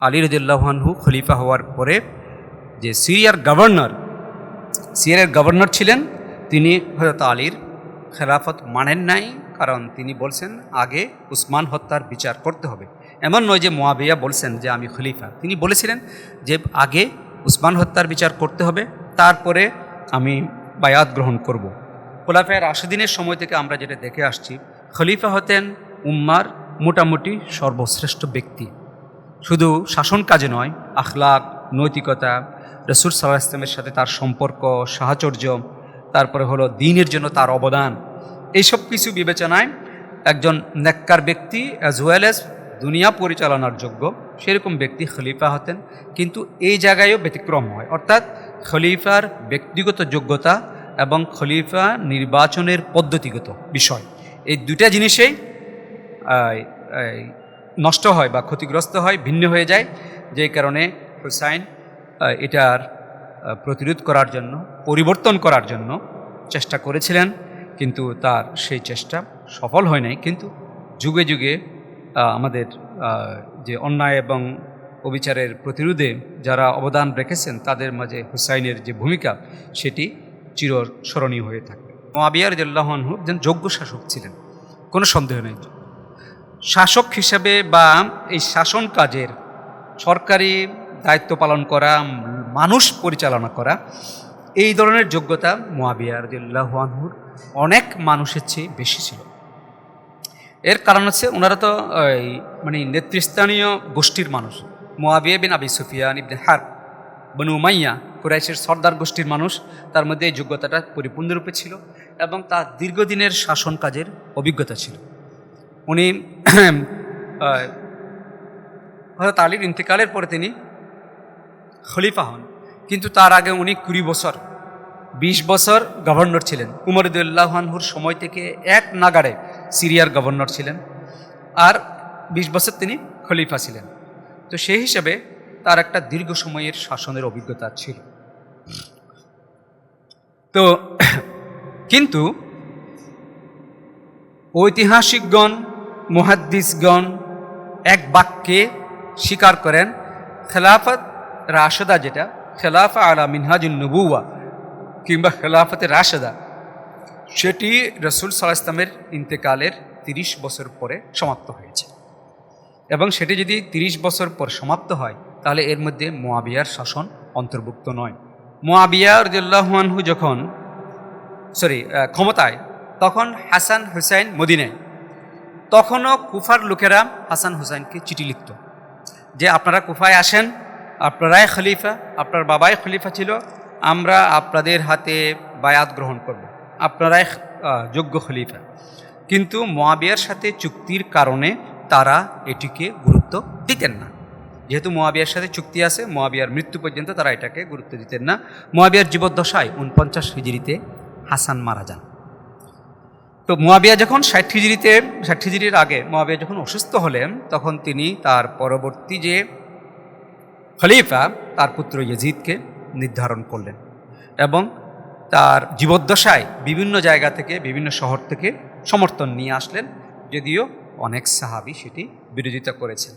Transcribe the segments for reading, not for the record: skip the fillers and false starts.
আলী রাদিয়াল্লাহু আনহু খলিফা হওয়ার পরে যে সিরিয়ার গভর্নর ছিলেন, তিনি হযরত আলীর খেলাফত মানেন নাই। কারণ তিনি বলছেন আগে উসমান হত্যার বিচার করতে হবে। এমন নয় যে মুয়াবিয়া বলছেন যে আমি খলিফা, তিনি বলেছিলেন যে আগে উসমান হত্যার বিচার করতে হবে, তারপরে আমি বায়াত গ্রহণ করব। খোলাফায়ে রাশিদিনের সময় থেকে আমরা যেটা দেখে আসছি, খলিফা হতেন উম্মার মোটামুটি সর্বশ্রেষ্ঠ ব্যক্তি। শুধু শাসন কাজে নয়, আখলাক, নৈতিকতা, রাসূল সাল্লাল্লাহু আলাইহি ওয়াসাল্লামের সাথে তার সম্পর্ক, সাহচর্য, তারপরে হলো দ্বীনের জন্য তার অবদান, এইসব কিছু বিবেচনায় একজন নেককার ব্যক্তি অ্যাজ ওয়েল অ্যাজ দুনিয়া পরিচালনার যোগ্য সেরকম ব্যক্তি খলিফা হতেন। কিন্তু এই জায়গায়ও ব্যতিক্রম হয়, অর্থাৎ খলিফার ব্যক্তিগত যোগ্যতা এবং খলিফা নির্বাচনের পদ্ধতিগত বিষয়, এই দুটা জিনিসেই নষ্ট হয় বা ক্ষতিগ্রস্ত হয়, ভিন্ন হয়ে যায়। যেই কারণে হুসাইন এটার প্রতিরোধ করার জন্য, পরিবর্তন করার জন্য চেষ্টা করেছিলেন, কিন্তু তার সেই চেষ্টা সফল হয় নাই। কিন্তু যুগে যুগে আমাদের যে অন্যায় এবং অবিচারের প্রতিরোধে যারা অবদান রেখেছেন, তাদের মাঝে হুসাইনের যে ভূমিকা সেটি চিরস্মরণীয় হয়ে থাকবে। মুআবিয়া রাদিয়াল্লাহু আনহু একজন যোগ্য শাসক ছিলেন, কোনো সন্দেহ নেই। শাসক হিসেবে বা এই শাসন কাজের সরকারি দায়িত্ব পালন করা, মানুষ পরিচালনা করা, এই ধরনের যোগ্যতা মুআবিয়া রাদিয়াল্লাহু আনহুর অনেক মানুষের চেয়ে বেশি ছিল। এর কারণ হচ্ছে ওনারা তো মানে নেতৃস্থানীয় গোষ্ঠীর মানুষ। মুআবিয়া বিন আবি সুফিয়ান ইবনে হারব বনু উমাইয়া, কুরাইশের সর্দার গোষ্ঠীর মানুষ, তার মধ্যে এই যোগ্যতাটা পরিপূর্ণরূপে ছিল এবং তার দীর্ঘদিনের শাসন কাজের অভিজ্ঞতা ছিল। উনি হযরত আলীর ইন্তেকালের পরে তিনি খলিফা হন, কিন্তু তার আগে উনি 20 বছর গভর্নর ছিলেন। উমর রাদিয়াল্লাহু আনহুর সময় থেকে এক নাগাড়ে সিরিয়ার গভর্নর ছিলেন, আর 20 বছর তিনি খলিফা ছিলেন। তো সেই হিসেবে তার একটা দীর্ঘ সময়ের শাসনের অভিজ্ঞতা ছিল। তো কিন্তু ঐতিহাসিকগণ, মুহাদ্দিসগণ এক বাক্যে স্বীকার করেন, খেলাফত রাশেদা, যেটা খেলাফা আলা মিনহাজুন নবুওয়া কিংবা খেলাফতে রাশেদা, সেটি রাসূল সাল্লাল্লাহু আলাইহি ওয়াসাল্লামের ইন্তেকালের 30 বছর পরে সমাপ্ত হয়েছে। এবং সেটি যদি 30 বছর পর সমাপ্ত হয়, তাহলে এর মধ্যে মুআবিয়ার শাসন অন্তর্ভুক্ত নয়। মুআবিয়া রাদিয়াল্লাহু আনহু যখন ক্ষমতায়, তখন হাসান হুসাইন মদিনায়। তখনও কুফার লোকেরা হাসান হুসাইনকে চিঠি লিখত যে আপনারা কুফায় আসেন, আপনারাই খলিফা, আপনার বাবাই খলিফা ছিল, আমরা আপনাদের হাতে বায়াত গ্রহণ করব, আপনারাই যোগ্য খলিফা। কিন্তু মুআবিয়ার সাথে চুক্তির কারণে তারা এটিকে গুরুত্ব দিতেন না। যেহেতু মুআবিয়ার সাথে চুক্তি আছে, মুআবিয়ার মৃত্যু পর্যন্ত তারা এটাকে গুরুত্ব দিতেন না। মুআবিয়ার জীবদ্দশায় 49 হিজরিতে হাসান মারা যান। তো মুআবিয়া যখন 60 হিজরির আগে মুআবিয়া যখন অসুস্থ হলেন, তখন তিনি তার পরবর্তী যে খলিফা, তার পুত্র ইয়াজিদকে নির্ধারণ করলেন এবং তার জীবদ্দশায় বিভিন্ন জায়গা থেকে, বিভিন্ন শহর থেকে সমর্থন নিয়ে আসলেন, যদিও অনেক সাহাবী সেটি বিরোধিতা করেছেন।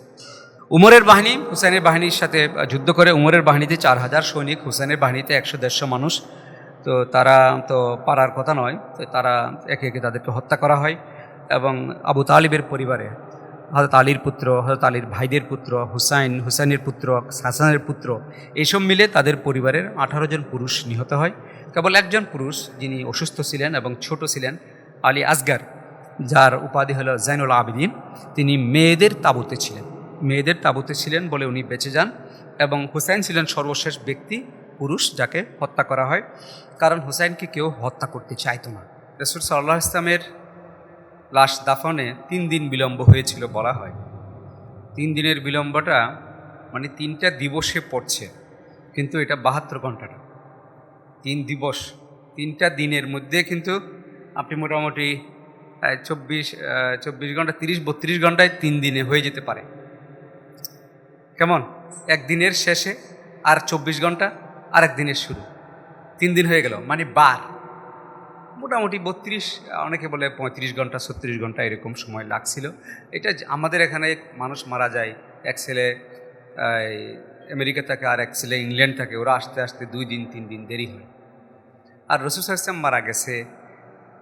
উমরের বাহিনী হুসাইনের বাহিনীর সাথে যুদ্ধ করে, উমরের বাহিনীতে 4000 সৈনিক, হুসাইনের বাহিনীতে 100-150 মানুষ। তো তারা তো পারার কথা নয়, তো তারা একে একে তাদেরকে হত্যা করা হয়। এবং আবু তালিবের পরিবারে হযরত আলীর পুত্র, হযরত আলীর ভাইদের পুত্র, হুসাইনের পুত্র, হাসানের পুত্র, এইসব মিলে তাদের পরিবারের 18 জন পুরুষ নিহত হয়। কেবল একজন পুরুষ, যিনি অসুস্থ ছিলেন এবং ছোট ছিলেন, আলী আসগার, যার উপাধি হলো জাইনুল আবিদিন, তিনি মেয়েদের তাঁবুতে ছিলেন বলে উনি বেঁচে যান। এবং হুসাইন ছিলেন সর্বশেষ ব্যক্তি, পুরুষ, যাকে হত্যা করা হয়, কারণ হুসাইনকে কেউ হত্যা করতে চাইতো না। রাসূল সাল্লাল্লাহু আলাইহি ওয়াসাল্লামের লাশ দাফনে 3 দিন বিলম্ব হয়েছিল বলা হয়। 3 দিনের বিলম্বটা মানে 3টা দিবসে পড়ছে, কিন্তু এটা 72 ঘন্টাটা 3 দিবস, 3টা দিনের মধ্যে কিন্তু আপনি মোটামুটি 24 ঘন্টা, 30-32 ঘন্টায় 3 দিনে হয়ে যেতে পারে। কেমন? একদিনের শেষে আর 24 ঘন্টা, আর একদিনের শুরু, 3 দিন হয়ে গেল, মানে বার মোটামুটি 32, অনেকে বলে 35 ঘন্টা, 36 ঘন্টা এরকম সময় লাগছিল। এটা আমাদের এখানে মানুষ মারা যায়, এক ছেলে এই আমেরিকা থাকে আর এক ছেলে ইংল্যান্ড থাকে, ওরা আসতে আসতে 2 দিন 3 দিন দেরি হয়। আর রাসূল সাল্লাল্লাহু আলাইহি ওয়াসাল্লাম মারা গেছে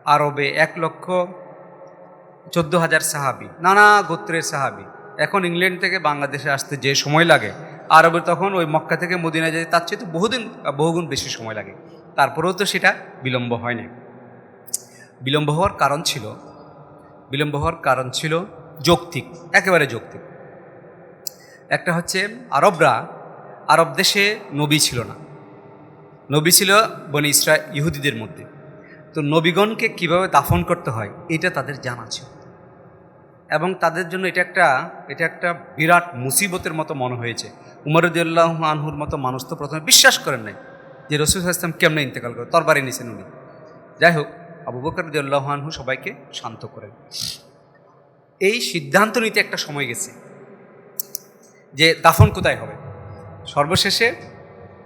আরবে 1,14,000 সাহাবী, নানা গোত্রের সাহাবী। এখন ইংল্যান্ড থেকে বাংলাদেশে আসতে যে সময় লাগে, আরবে তখন ওই মক্কা থেকে মদিনায় যেতে তার চেয়ে তো বহুগুণ বেশি সময় লাগে। তারপরেও তো সেটা বিলম্ব হয়নি। বিলম্ব হওয়ার কারণ ছিল যৌক্তিক, একেবারে যৌক্তিক। একটা হচ্ছে আরব দেশে নবী ছিল না, নবী ছিল বনি ইহুদিদের মধ্যে। তো নবীগণকে কিভাবে দাফন করতে হয় এটা তাদের জানা ছিল, এবং তাদের জন্য এটা একটা বিরাট মুসিবতের মতো মনে হয়েছে। উমর রাদিয়াল্লাহু আনহুর মতো মানুষ তো প্রথমে বিশ্বাস করেন নাই যে রাসূল সাল্লাল্লাহু আলাইহি ওয়াসাল্লাম কেমনে ইন্তেকাল করে, তরবারি নিছেন উনি। যাই হোক, আবু বকর রাদিয়াল্লাহু আনহু সবাইকে শান্ত করেন। এই সিদ্ধান্ত নিতে একটা সময় গেছে যে দাফন কোথায় হবে। সর্বশেষে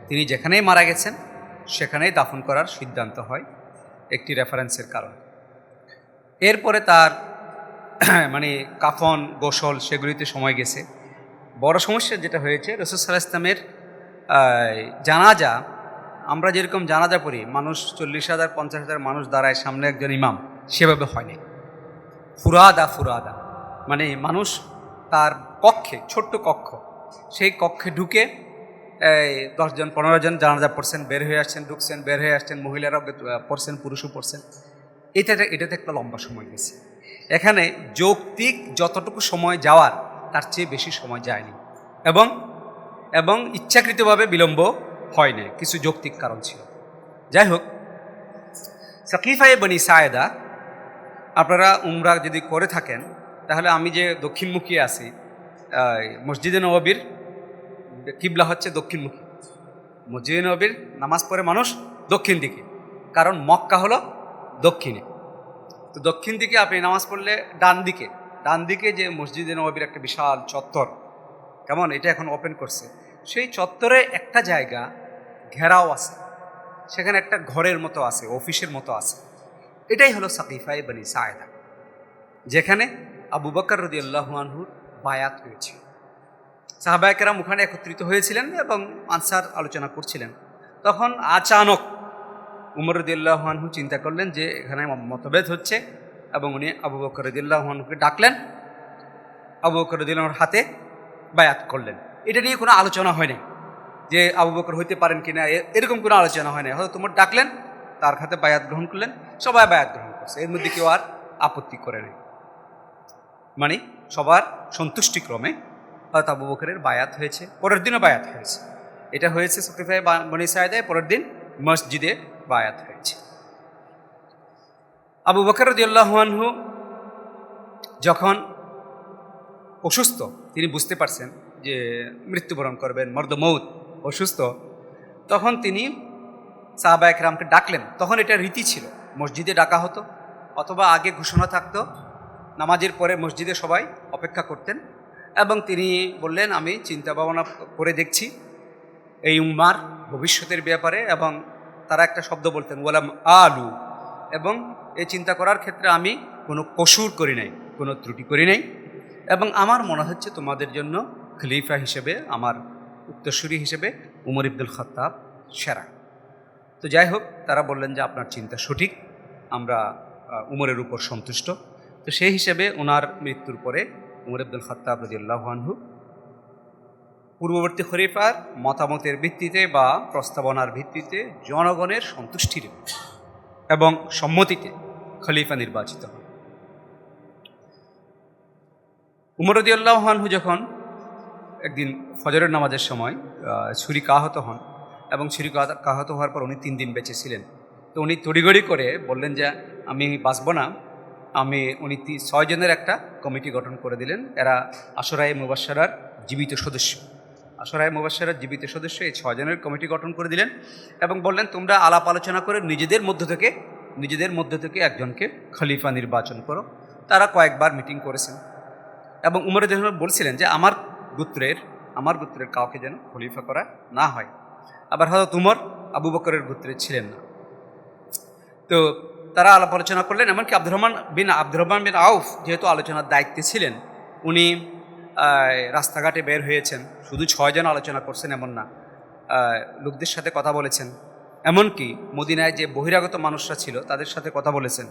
তিনি যেখানেই মারা গেছেন সেখানেই দাফন করার সিদ্ধান্ত হয় একটি রেফারেন্সের কারণে। এরপরে তার মানে কাফন গোসল সেগুলিতে সময় গেছে। বড় সমস্যা যেটা হয়েছে, রাসূল সাল্লাল্লাহু আলাইহি ওয়াসাল্লামের জানাজা, আমরা যেরকম জানাজা পড়ি, মানুষ 40,000 50,000 মানুষ দাঁড়ায় সামনে একজন ইমাম, সেভাবে হয়নি। ফুরাদা মানে মানুষ তার কক্ষে, ছোট্ট কক্ষ, সেই কক্ষে ঢুকে 10 জন 15 জন জানাজা পড়ছেন, বের হয়ে আসছেন, ঢুকছেন, বের হয়ে আসছেন, মহিলারাও পড়ছেন, পুরুষও পড়ছেন। এটাতে একটা লম্বা সময় গেছে। এখানে যৌক্তিক যতটুকু সময় যাওয়ার তার চেয়ে বেশি সময় যায়নি, এবং ইচ্ছাকৃতভাবে বিলম্ব হয় না, কিছু যৌক্তিক কারণ ছিল। যাই হোক, সাকিফায়ে বনি সায়েদা, আপনারা উমরা যদি করে থাকেন তাহলে আমি যে দক্ষিণমুখী আছি, মসজিদে নববীর কিবলা হচ্ছে দক্ষিণমুখী। মসজিদে নববীর নামাজ পড়ে মানুষ দক্ষিণ দিকে, কারণ মক্কা হলো দক্ষিণে। তো দক্ষিণ দিকে আপনি নামাজ পড়লে ডান দিকে যে মসজিদে নববীর একটা বিশাল চত্বর, কেমন, এটা এখন ওপেন করছে, সেই চত্বরে একটা জায়গা ঘেরাও আছে, সেখানে একটা ঘরের মতো আছে, অফিসের মতো আছে। এটাই হলো সাকিফায়ে বনি সায়েদা, যেখানে আবু বকর রাদিয়াল্লাহু আনহুর বায়াত হয়েছিল। সাহাবায়ে কেরাম ওখানে একত্রিত হয়েছিলেন এবং আনসার আলোচনা করছিলেন। তখন আচানক উমর রাদিয়াল্লাহু আনহু চিন্তা করলেন যে এখানে মতভেদ হচ্ছে, এবং উনি আবু বকর রাদিয়াল্লাহু আনহুকে ডাকলেন, আবু বকর রাদিয়াল্লাহু আনহুর হাতে বায়াত করলেন। এটা নিয়ে কোনো আলোচনা হয়নি যে আবু বকর হইতে পারেন কিনা, এরকম কোনো আলোচনা হয় না। হয়তো তোমার ডাকলেন, তার হাতে বায়াত গ্রহণ করলেন, সবাই বায়াত গ্রহণ করছে, এর মধ্যে কেউ আর আপত্তি করে নাই। মানে সবার সন্তুষ্টিক্রমে হয়তো আবু বকরের বায়াত হয়েছে, পরের দিনও বায়াত হয়েছে। এটা হয়েছে সাকিফায়ে বনি সায়েদায়, পরের দিন মসজিদে বায়াত হয়েছে। আবু বকর রাদিয়াল্লাহু আনহু যখন অসুস্থ, তিনি বুঝতে পারছেন যে মৃত্যুবরণ করবেন, মরদমৌত, অসুস্থ, তখন তিনি সাহাবায়ে কেরামকে ডাকলেন। তখন এটা রীতি ছিল, মসজিদে ডাকা হতো, অথবা আগে ঘোষণা থাকতো, নামাজের পরে মসজিদে সবাই অপেক্ষা করতেন, এবং তিনি বললেন আমি চিন্তা ভাবনা করে দেখছি এই উম্মার ভবিষ্যতের ব্যাপারে, এবং তারা একটা শব্দ বলতেন ওয়ালাম আলু, এবং এই চিন্তা করার ক্ষেত্রে আমি কোনো কসুর করি নাই, কোনো ত্রুটি করি নাই, এবং আমার মনে হচ্ছে তোমাদের জন্য খলিফা হিসেবে, আমার উত্তরসূরি হিসেবে উমর ইবনুল খাত্তাব সেরা। তো যাই হোক, তারা বললেন যে আপনার চিন্তা সঠিক, আমরা উমরের উপর সন্তুষ্ট। তো সেই হিসেবে ওনার মৃত্যুর পরে উমর ইবনুল খাত্তাব রাদিয়াল্লাহু আনহু পূর্ববর্তী খলিফার মতামতের ভিত্তিতে বা প্রস্তাবনার ভিত্তিতে জনগণের সন্তুষ্টির এবং সম্মতিতে খলিফা নির্বাচিত হন। উমর রাদিয়াল্লাহু আনহু যখন একদিন ফজরের নামাজের সময় ছুরিকাহত হন, এবং ছুরিকাহত হওয়ার পর উনি 3 দিন বেঁচে ছিলেন। তো উনি তড়িগড়ি করে বললেন যে আমি বাঁচব না, উনি 6 জনের একটা কমিটি গঠন করে দিলেন। এরা আশরায়ে মুবাশশারার জীবিত সদস্য, এই 6 জনের কমিটি গঠন করে দিলেন, এবং বললেন তোমরা আলাপ আলোচনা করে নিজেদের মধ্য থেকে একজনকে খলিফা নির্বাচন করো। তারা কয়েকবার মিটিং করেছেন, এবং উমর রাদিয়াল্লাহু আনহু বলছিলেন যে আমার গোত্রের কাউকে যেন খলিফা করা না হয়। আবার হয়তো উমর আবু বকরের গোত্রের ছিলেন না। তো তারা আলাপ আলোচনা করলেন, এমনকি আব্দুর রহমান বিন আউফ যেহেতু আলোচনার দায়িত্বে ছিলেন, উনি রাস্তাঘাটে বের হয়েছেন, শুধু 6 জন আলোচনা করছেন এমন না, লোকদের সাথে কথা বলেছেন, এমনকি মদিনায় যে বহিরাগত মানুষরা ছিল তাদের সাথে কথা বলেছেন।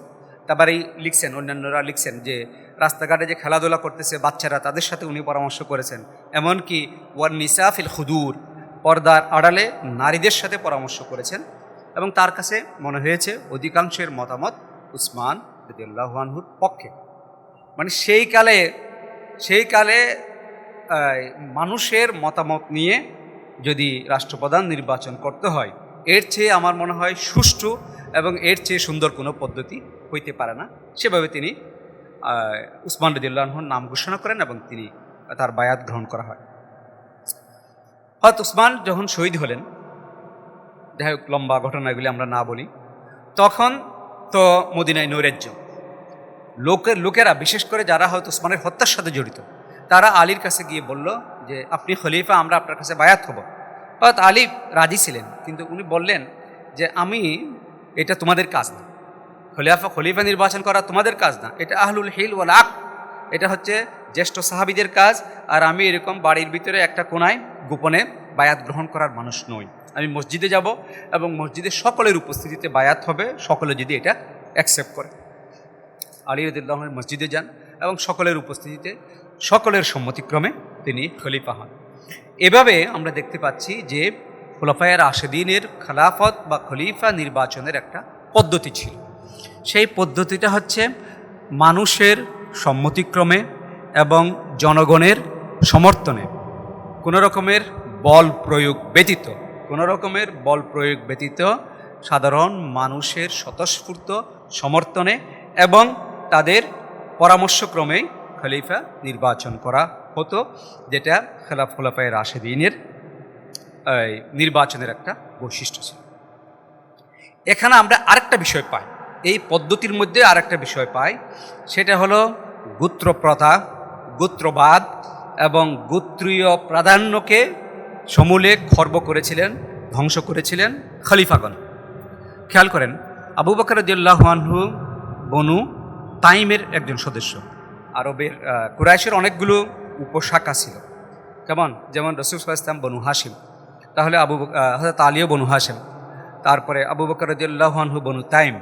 তারপরেই লিখছেন, অন্যান্যরা লিখছেন যে রাস্তাঘাটে যে খেলাধুলা করতেছে বাচ্চারা, তাদের সাথে উনি পরামর্শ করেছেন। এমনকি ওয়ান নিসাফিল খুদুর, পর্দার আড়ালে নারীদের সাথে পরামর্শ করেছেন। এবং তার কাছে মনে হয়েছে অধিকাংশের মতামত উসমান রাদিয়াল্লাহু আনহুর পক্ষে। মানে সেই কালে মানুষের মতামত নিয়ে যদি রাষ্ট্রপ্রধান নির্বাচন করতে হয়, এর চেয়ে আমার মনে হয় সুষ্ঠু এবং এর চেয়ে সুন্দর কোনো পদ্ধতি হইতে পারে না। সেভাবে তিনি উসমান রাদিয়াল্লাহু আনহুর নাম ঘোষণা করেন এবং তিনি তার বায়াত গ্রহণ করা হয়। হয়তো উসমান যখন শহীদ হলেন, যাই হোক লম্বা ঘটনাগুলি আমরা না বলি, তখন তো মদিনায় নৈরাজ্য, লোকেরা বিশেষ করে যারা হয়তো উসমানের হত্যার সাথে জড়িত, তারা আলীর কাছে গিয়ে বলল যে আপনি খলিফা, আমরা আপনার কাছে বায়াত হব। হয়তো আলী রাজি ছিলেন, কিন্তু উনি বললেন যে এটা তোমাদের কাজ না, খলিফা নির্বাচন করা তোমাদের কাজ না, এটা আহলুল হিল ওয়াল আকদ, এটা হচ্ছে জ্যেষ্ঠ সাহাবীদের কাজ। আর আমি এরকম বাড়ির ভিতরে একটা কোনায় গোপনে বায়াত গ্রহণ করার মানুষ নই। আমি মসজিদে যাব এবং মসজিদে সকলের উপস্থিতিতে বায়াত হবে, সকলে যদি এটা অ্যাকসেপ্ট করে। আলী রাদিয়াল্লাহু আনহু মসজিদে যান এবং সকলের উপস্থিতিতে সকলের সম্মতিক্রমে তিনি খলিফা হন। এভাবে আমরা দেখতে পাচ্ছি যে খুলাফায়ে রাশেদিনের খেলাফত বা খলিফা নির্বাচনের একটা পদ্ধতি ছিল। সেই পদ্ধতিটা হচ্ছে মানুষের সম্মতিক্রমে এবং জনগণের সমর্থনে, কোনো রকমের বল প্রয়োগ ব্যতীত সাধারণ মানুষের স্বতঃস্ফূর্ত সমর্থনে এবং তাদের পরামর্শক্রমেই খলিফা নির্বাচন করা হতো, যেটা খুলাফায়ে রাশেদিনের নির্বাচনের একটা বৈশিষ্ট্য ছিল। এখানে আমরা আরেকটা বিষয় পাই, এই পদ্ধতির মধ্যে আরেকটা বিষয় পাই, সেটা হলো গোত্রপ্রথা, গোত্রবাদ এবং গোত্রীয় প্রাধান্যকে সমূলে খর্ব করেছিলেন, ধ্বংস করেছিলেন খলিফাগণ। খেয়াল করেন, আবু বকর রাদিয়াল্লাহু আনহু বনু তাইমের একজন সদস্য। আরবের কুরাইশের অনেকগুলো উপশাখা ছিল, যেমন রাসূল সাল্লাল্লাহু আলাইহি ওয়াসাল্লাম বনু হাশিম, তাহলে হযরত আলীও বনু হাশিম, তারপরে আবু বকর রাদিয়াল্লাহু আনহু বনু তাইম,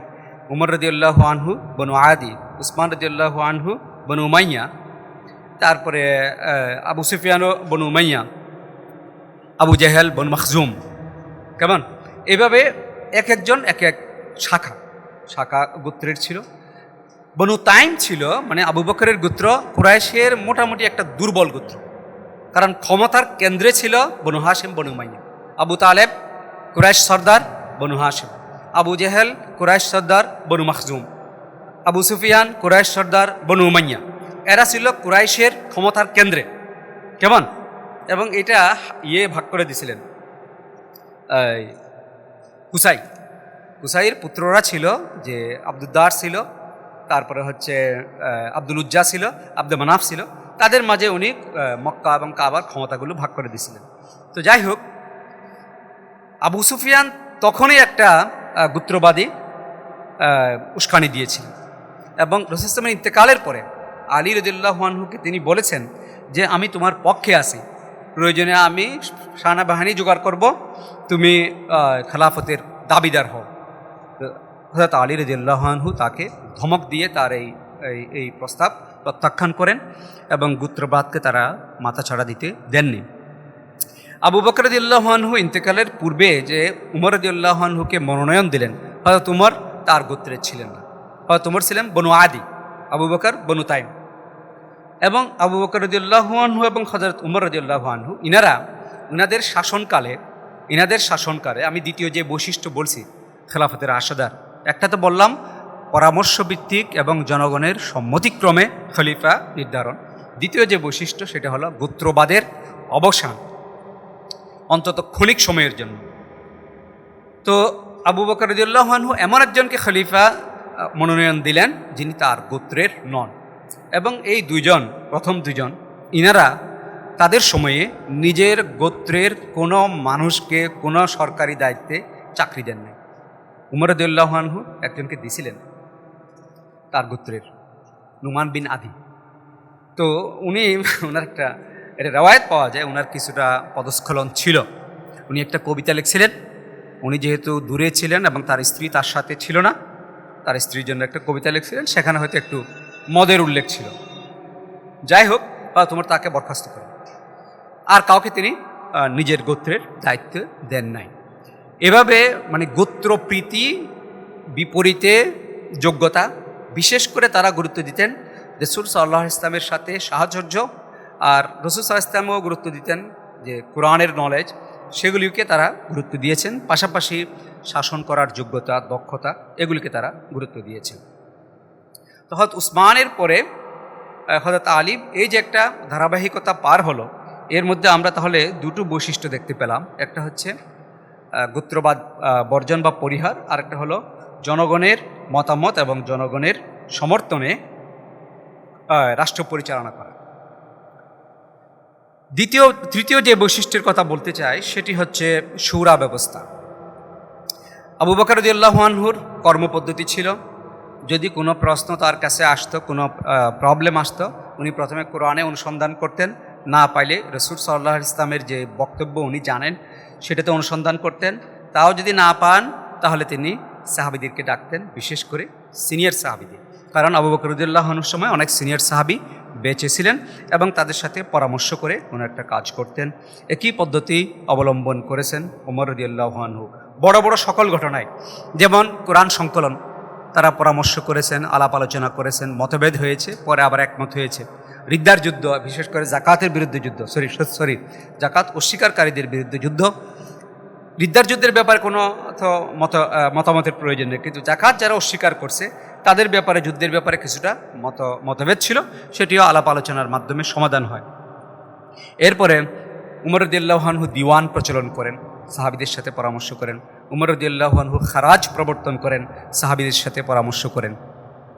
উমর রাদিয়াল্লাহু আনহু বনু আদি, উসমান রাদিয়াল্লাহু আনহু বনু উমাইয়া, তারপরে আবু সুফিয়ানও বনু উমাইয়া, আবু জেহেল বনু মখজুম। এভাবে এক একজন এক এক শাখা গোত্রের ছিল। বনু তাইম ছিল মানে আবু বকরের গোত্র, কুরাইশের মোটামুটি একটা দুর্বল গোত্র, কারণ ক্ষমতার কেন্দ্রে ছিল বনু হাশিম বনু উমাইয়া। আবু তালেব কুরাইশ সর্দার বনু হাশিম, আবু জেহেল কুরাইশ সর্দার বনু মখজুম, আবু সুফিয়ান কুরাইশ সর্দার বনু উমাইয়া। এরা ছিল কুরাইশের ক্ষমতার কেন্দ্রে। এবং এটা ভাগ করে দিছিলেন কুসাইয়ের পুত্ররা ছিল, যে আব্দুদ্দার ছিল, তারপরে হচ্ছে আব্দুল উজ্জা ছিল, আব্দুল মানাফ ছিল। তাদের মাঝে উনি মক্কা এবং কাবার ক্ষমতাগুলো ভাগ করে দিয়েছিলেন। তো যাই হোক, আবু সুফিয়ান তখনই একটা গোত্রবাদী উস্কানি দিয়েছিলেন এবং রাসূল সাল্লাল্লাহু আলাইহি ওয়াসাল্লামের ইন্তেকালের পরে আলী রাদিয়াল্লাহু আনহুকে তিনি বলেছেন যে আমি তোমার পক্ষে আছি, প্রয়োজনে আমি সেনাবাহিনী জোগাড় করব, তুমি খেলাফতের দাবিদার হও। হযরত আলী রাদিয়াল্লাহু আনহু তাকে ধমক দিয়ে তার এই প্রস্তাব প্রত্যাখ্যান করেন এবং গোত্রবাদকে তারা মাথাছাড়া দিতে দেননি। আবু বকর রাদিয়াল্লাহু আনহু ইন্তেকালের পূর্বে যে উমর রাদিয়াল্লাহু আনহুকে মনোনয়ন দিলেন, হযরত উমর তার গোত্রের ছিলেন না, হযরত উমর ছিলেন বনু আদি, আবু বকর বনু তাইম। এবং আবু বকর রাদিয়াল্লাহু আনহু এবং হযরত উমর রাদিয়াল্লাহু আনহু ইনাদের শাসনকালে আমি দ্বিতীয় যে বৈশিষ্ট্য বলছি খেলাফতের রাশেদার, একটা তো বললাম পরামর্শভিত্তিক এবং জনগণের সম্মতিক্রমে খলিফা নির্ধারণ, দ্বিতীয় যে বৈশিষ্ট্য সেটা হলো গোত্রবাদের অবসান, অন্তত ক্ষণিক সময়ের জন্য। তো আবু বকর রাদিয়াল্লাহু আনহু এমন একজনকে খলিফা মনোনয়ন দিলেন যিনি তার গোত্রের নন। এবং এই প্রথম দুজন ইনারা তাদের সময়ে নিজের গোত্রের কোনো মানুষকে কোনো সরকারি দায়িত্বে চাকরি দেন নাই। উমর রাদিয়াল্লাহু আনহু একজনকে দিছিলেন তার গোত্রের, নুমান বিন আদি। তো উনি ওনার একটা এটা রেওয়ায়ত পাওয়া যায়, ওনার কিছুটা পদস্খলন ছিল। উনি একটা কবিতা লিখছিলেন। উনি যেহেতু দূরে ছিলেন এবং তার স্ত্রী তার সাথে ছিল না, তার স্ত্রীর জন্য একটা কবিতা লিখছিলেন, সেখানে হয়তো একটু মদের উল্লেখ ছিল। যাই হোক, তোমার তাকে বরখাস্ত করেন। আর কাউকে তিনি নিজের গোত্রের দায়িত্ব দেন নাই। এভাবে মানে গোত্রপ্রীতি বিপরীতে যোগ্যতা, বিশেষ করে তারা গুরুত্ব দিতেন রাসূল সাল্লাল্লাহু আলাইহি ইসলামের সাথে সাহচর্য, আর রাসূল সাল্লাল্লাহু আলাইহি ইসলামও গুরুত্ব দিতেন যে কোরআনের নলেজ, সেগুলিকে তারা গুরুত্ব দিয়েছেন। পাশাপাশি শাসন করার যোগ্যতা, দক্ষতা, এগুলিকে তারা গুরুত্ব দিয়েছেন। তো হযরত উসমানের পরে হযরত আলী, এই যে একটা ধারাবাহিকতা পার হলো, এর মধ্যে আমরা তাহলে দুটো বৈশিষ্ট্য দেখতে পেলাম। একটা হচ্ছে গোত্রবাদ বর্জন বা পরিহার, আর একটা হলো জনগণের মতামত এবং জনগণের সমর্থনে রাষ্ট্র পরিচালনা করা। তৃতীয় যে বৈশিষ্ট্যের কথা বলতে চাই সেটি হচ্ছে শুরা ব্যবস্থা। আবু বকর রাদিয়াল্লাহু আনহুর কর্মপদ্ধতি ছিল, যদি কোনো প্রশ্ন তার কাছে আসতো, কোনো প্রবলেম আসতো, উনি প্রথমে কোরআনে অনুসন্ধান করতেন, না পাইলে রাসূল সাল্লাল্লাহু আলাইহি ইসলামের যে বক্তব্য উনি জানেন সেটাতে অনুসন্ধান করতেন। তাও যদি না পান তাহলে তিনি সাহাবীদেরকে ডাকতেন, বিশেষ করে সিনিয়র সাহাবীদের, কারণ আবু বকর রাদিয়াল্লাহু আনহুর সময় অনেক সিনিয়র সাহাবী বেঁচে ছিলেন এবং তাদের সাথে পরামর্শ করে কোনো একটা কাজ করতেন। একই পদ্ধতি অবলম্বন করেছেন ওমর রাদিয়াল্লাহু আনহু বড় বড় সকল ঘটনায়, যেমন কোরআন সংকলন তারা পরামর্শ করেছেন, আলাপ আলোচনা করেছেন, মতভেদ হয়েছে, পরে আবার একমত হয়েছে। রিদ্দার যুদ্ধ, বিশেষ করে জাকাতের বিরুদ্ধে যুদ্ধ, জাকাত অস্বীকারীদের বিরুদ্ধে যুদ্ধ। রিদ্দার যুদ্ধের ব্যাপারে কোনো মতামতের প্রয়োজন নেই, কিন্তু জাকাত যারা অস্বীকার করছে তাদের ব্যাপারে, যুদ্ধের ব্যাপারে কিছুটা মতভেদ ছিল, সেটিও আলাপ আলোচনার মাধ্যমে সমাধান হয়। এরপরে উমর রাদিয়াল্লাহু আনহু দিওয়ান প্রচলন করেন, সাহাবীদের সাথে পরামর্শ করেন। উমর রাদিয়াল্লাহু আনহু খারাজ প্রবর্তন করেন, সাহাবীদের সাথে পরামর্শ করেন।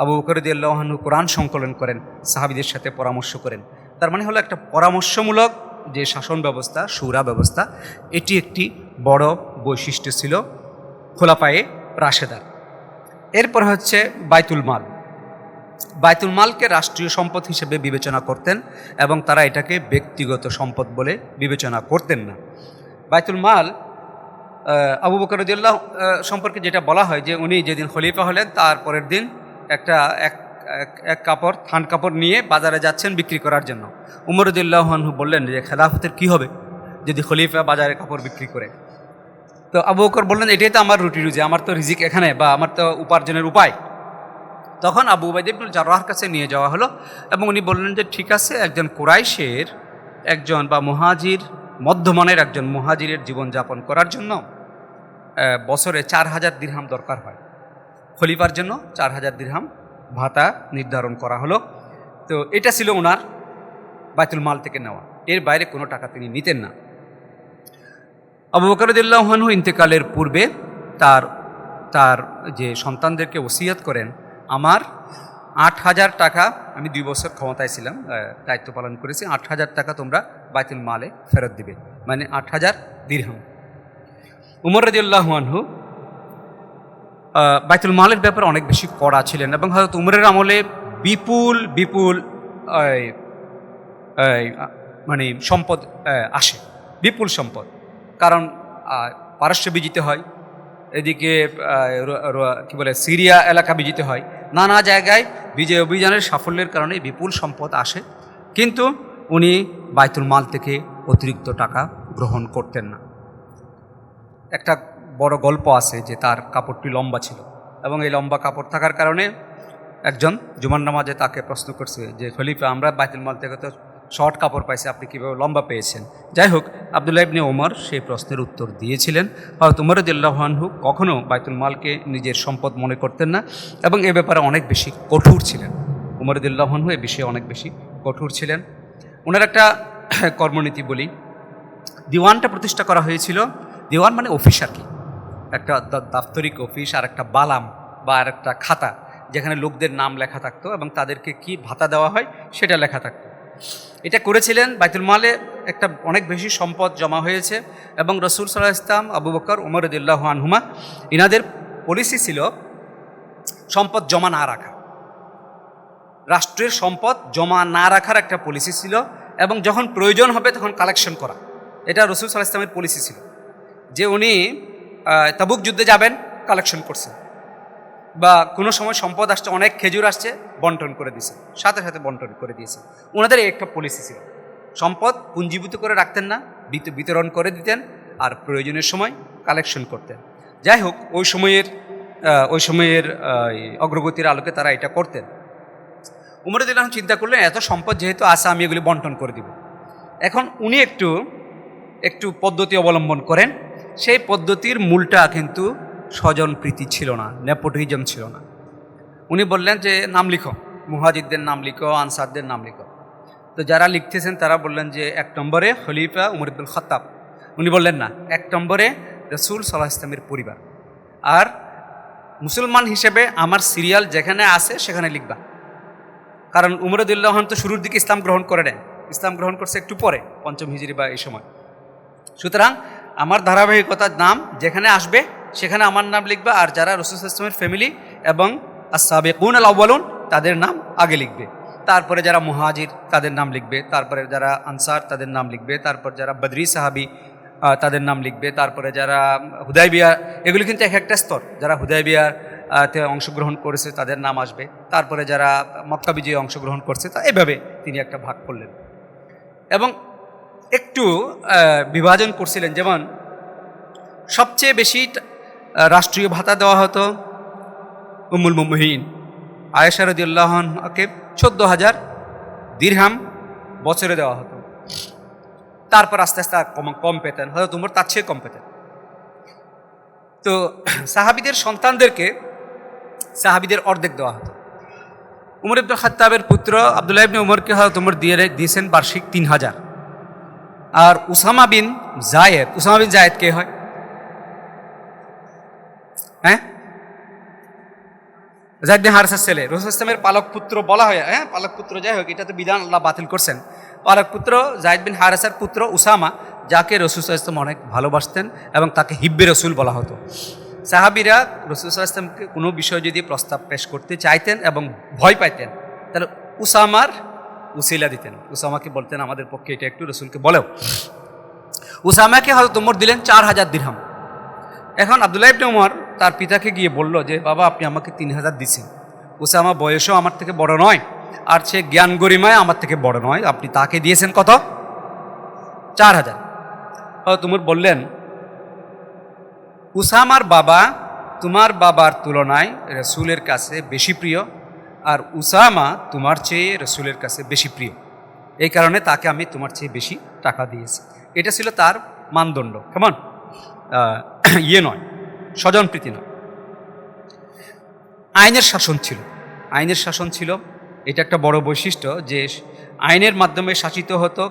আবু বকর রাদিয়াল্লাহু আনহু কোরআন সংকলন করেন, সাহাবীদের সাথে পরামর্শ করেন। তার মানে হলো একটা পরামর্শমূলক যে শাসন ব্যবস্থা, শুরা ব্যবস্থা, এটি একটি বড় বৈশিষ্ট্য ছিল খোলাফায়ে রাশেদার। এরপর হচ্ছে বাইতুল মাল। বাইতুল মালকে রাষ্ট্রীয় সম্পদ হিসেবে বিবেচনা করতেন এবং তারা এটাকে ব্যক্তিগত সম্পদ বলে বিবেচনা করতেন না। বাইতুল মাল আবু বকর রাদিয়াল্লাহু সম্পর্কে যেটা বলা হয় যে উনি যেদিন খলিফা হলেন তার পরের দিন এক কাপড়, থান কাপড় নিয়ে বাজারে যাচ্ছেন বিক্রি করার জন্য। উমর রাদিয়াল্লাহু আনহু বললেন যে খেলাফতের কি হবে যদি খলিফা বাজারে কাপড় বিক্রি করে? তো আবু বকর বললেন, এটাই তো আমার রুটি রুজি, আমার তো রিজিক এখানে, বা আমার তো উপার্জনের উপায়। তখন আবু উবাইদা ইবনুল জাররাহর কাছে নিয়ে যাওয়া হলো এবং উনি বললেন যে ঠিক আছে, একজন কুরাইশের একজন বা মুহাজির, মধ্যমানের একজন মুহাজিরের জীবনযাপন করার জন্য বছরে 4000 দিরহাম দরকার হয়। খলিফার জন্য 4000 দিরহাম ভাতা নির্ধারণ করা হলো। তো এটা ছিল ওনার বাইতুল মাল থেকে নেওয়া, এর বাইরে কোনো টাকা তিনি নিতেন না। আবু বকর রাদিয়াল্লাহু আনহু ইন্তেকালের পূর্বে তার যে সন্তানদেরকে ওসিয়ত করেন, আমার 8000 টাকা, আমি 2 বছর ক্ষমতায় ছিলাম, দায়িত্ব পালন করেছি, 8000 টাকা তোমরা বাইতুল মালে ফেরত দিবে, মানে 8000 দিরহাম। উমর রাদিয়াল্লাহু আনহু বাইতুল মালের ব্যাপারে অনেক বেশি কড়া ছিলেন এবং হয়তো উমরের আমলে বিপুল মানে সম্পদ আসে, বিপুল সম্পদ। কারণ পারস্য বিজিত হয়, এদিকে কি বলে সিরিয়া এলাকা বিজিত হয়, নানা জায়গায় বিজয় অভিযানের সাফল্যের কারণে বিপুল সম্পদ আসে, কিন্তু উনি বাইতুল মাল থেকে অতিরিক্ত টাকা গ্রহণ করতেন না। একটা বড় গল্প আছে যে তার কাপড়টি লম্বা ছিল এবং এই লম্বা কাপড় থাকার কারণে একজন জুমার নামাজে তাকে প্রশ্ন করছে যে খলিফা, আমরা বাইতুল মাল থেকে তো শর্ট কাপড় পাইছি, আপনি কীভাবে লম্বা পেয়েছেন? যাই হোক, আব্দুল্লাহ ইবনে ওমর সেই প্রশ্নের উত্তর দিয়েছিলেন। হযরত উমর রাদিয়াল্লাহু আনহু কখনও বাইতুল মালকে নিজের সম্পদ মনে করতেন না এবং এ ব্যাপারে অনেক বেশি কঠোর ছিলেন। উমর রাদিয়াল্লাহু আনহু এ বিষয়ে অনেক বেশি কঠোর ছিলেন। ওনার একটা কর্মনীতি বলি, দিওয়ানটা প্রতিষ্ঠা করা হয়েছিল। দিওয়ান মানে অফিস আর কি, একটা দাপ্তরিক অফিস, আর একটা বালাম বা আর একটা খাতা, যেখানে লোকদের নাম লেখা থাকতো এবং তাদেরকে কি ভাতা দেওয়া হয় সেটা লেখা থাকতো। এটা করেছিলেন। বাইতুল মালে একটা অনেক বেশি সম্পদ জমা হয়েছে এবং রাসূল সাল্লাল্লাহু আলাইহি ওয়াসাল্লাম, আবু বকর, ওমর রাদিয়াল্লাহু আনহুমা, ইনাদের পলিসি ছিল সম্পদ জমা না রাখা। রাষ্ট্রের সম্পদ জমা না রাখার একটা পলিসি ছিল, এবং যখন প্রয়োজন হবে তখন কালেকশন করা। এটা রাসূল সাল্লাল্লাহু আলাইহি ওয়াসাল্লামের পলিসি ছিল, যে উনি তাবুক যুদ্ধে যাবেন, কালেকশন করছেন, বা কোনো সময় সম্পদ আসছে, অনেক খেজুর আসছে, বন্টন করে দিয়েছেন, সাথে সাথে বন্টন করে দিয়েছেন। ওনাদের একটা পলিসি ছিল, সম্পদ পুঞ্জীভূত করে রাখতেন না, বিতরণ করে দিতেন, আর প্রয়োজনের সময় কালেকশন করতেন। যাই হোক, ওই সময়ের অগ্রগতির আলোকে তারা এটা করতেন। উমর রাদিয়াল্লাহু আনহু চিন্তা করলেন, এত সম্পদ যেহেতু আছে, আমি এগুলি বন্টন করে দিব। এখন উনি একটু পদ্ধতি অবলম্বন করেন। সেই পদ্ধতির মূলটা কিন্তু স্বজন প্রীতি ছিল না, নেপোটিজম ছিল না। উনি বললেন যে নাম লিখো, মুহাজিরদের নাম লিখো, আনসারদের নাম লিখো। তো যারা লিখতেছেন তারা বললেন যে 1 নম্বরে খলিফা উমর ইবনুল খাত্তাব। উনি বললেন না, 1 নম্বরে রাসূল সাল্লাল্লাহু আলাইহি ওয়াসাল্লামের পরিবার, আর মুসলমান হিসেবে আমার সিরিয়াল যেখানে আছে সেখানে লিখবা। কারণ উমর রাদিয়াল্লাহু আনহু তো শুরুর দিকে ইসলাম গ্রহণ করে নেয়, ইসলাম গ্রহণ করছে একটু পরে, 5ম হিজরি বা এই সময়। সুতরাং আমার ধারাবাহিকতার নাম যেখানে আসবে সেখানে আমার নাম লিখবা, আর যারা রাসূল সাল্লাল্লাহু আলাইহি ওয়াসাল্লামের ফ্যামিলি এবং আস-সাবিকুন আল-আউয়ালুন তাদের নাম আগে লিখবে, তারপরে যারা মুহাজির তাদের নাম লিখবে, তারপরে যারা আনসার তাদের নাম লিখবে, তারপর যারা বদরি সাহাবী তাদের নাম লিখবে, তারপরে যারা হুদায়বিয়া, এগুলি কিন্তু এক একটা স্তর, যারা হুদায়বিয়াতে অংশগ্রহণ করেছে তাদের নাম আসবে, তারপরে যারা মক্কা বিজয়ে অংশগ্রহণ করছে, তা এভাবে তিনি একটা ভাগ করলেন এবং একটু বিভাজন করছিলেন। যেমন সবচেয়ে বেশি রাষ্ট্রীয় ভাতা দেওয়া হতো উম্মুল মুমিনিন আয়েশা রাদিয়াল্লাহু আনহাকে 14,000 দিরহাম বছরে দেওয়া হতো। তারপর আস্তে আস্তে আর কম পেতেন, হয়তো তোমার তার চেয়ে কম পেতেন। তো সাহাবীদের সন্তানদেরকে সাহাবীদের অর্ধেক দেওয়া হতো। উমর ইবনে খাত্তাবের পুত্র আব্দুল্লাহ ইবনে উমরকে হয়তো তোমার দিয়েছেন বার্ষিক 3,000। আর উসামা বিন জায়েদ কে হয়? হ্যাঁ, যায়েদ বিন হারেসার ছেলে, রাসূল ইসলামের পালক পুত্র বলা হয়। হ্যাঁ, পালক পুত্র, যাই হোক, এটা তো বিধান আল্লাহ বাতিল করছেন। পালক পুত্র যায়েদ বিন হারেসার পুত্র উসামা, যাকে রাসূল সাল্লাল্লাহু আলাইহি ওয়াসাল্লাম অনেক ভালোবাসতেন এবং তাকে হিব্বে রসুল বলা হতো। সাহাবীরা রাসূল সাল্লাল্লাহু আলাইহি ওয়াসাল্লামকে কোনো বিষয় যদি প্রস্তাব পেশ করতে চাইতেন এবং ভয় পাইতেন, তাহলে উসামার উসিলা দিতেন, উসামাকে বলতেন আমাদের পক্ষে এটা একটু রসুলকে বলেও। উসামাকে হযরত ওমর দিলেন 4,000 দিরহাম। এখন আব্দুল্লাহ ইবনে উমর তার পিতাকে গিয়ে বলল যে বাবা, আপনি আমাকে 3,000 দিচ্ছেন, উসামা বয়সও আমার থেকে বড় নয়, আর সে জ্ঞান গরিমায় আমার থেকে বড় নয়, আপনি তাকে দিয়েছেন কত? 4,000। হযরত ওমর বললেন, উসামার বাবা তোমার বাবার তুলনায় রসুলের কাছে বেশি প্রিয়, আর উসামা তোমার চেয়ে রসুলের কাছে বেশি প্রিয়, এই কারণে তাকে আমি তোমার চেয়ে বেশি টাকা দিয়েছি। এটা ছিল তার মানদণ্ড, কেমন নয়, স্বজনপ্রীতি নয়। আইনের শাসন ছিল, এটা একটা বড় বৈশিষ্ট্য, যে আইনের মাধ্যমে শাসিত হতো,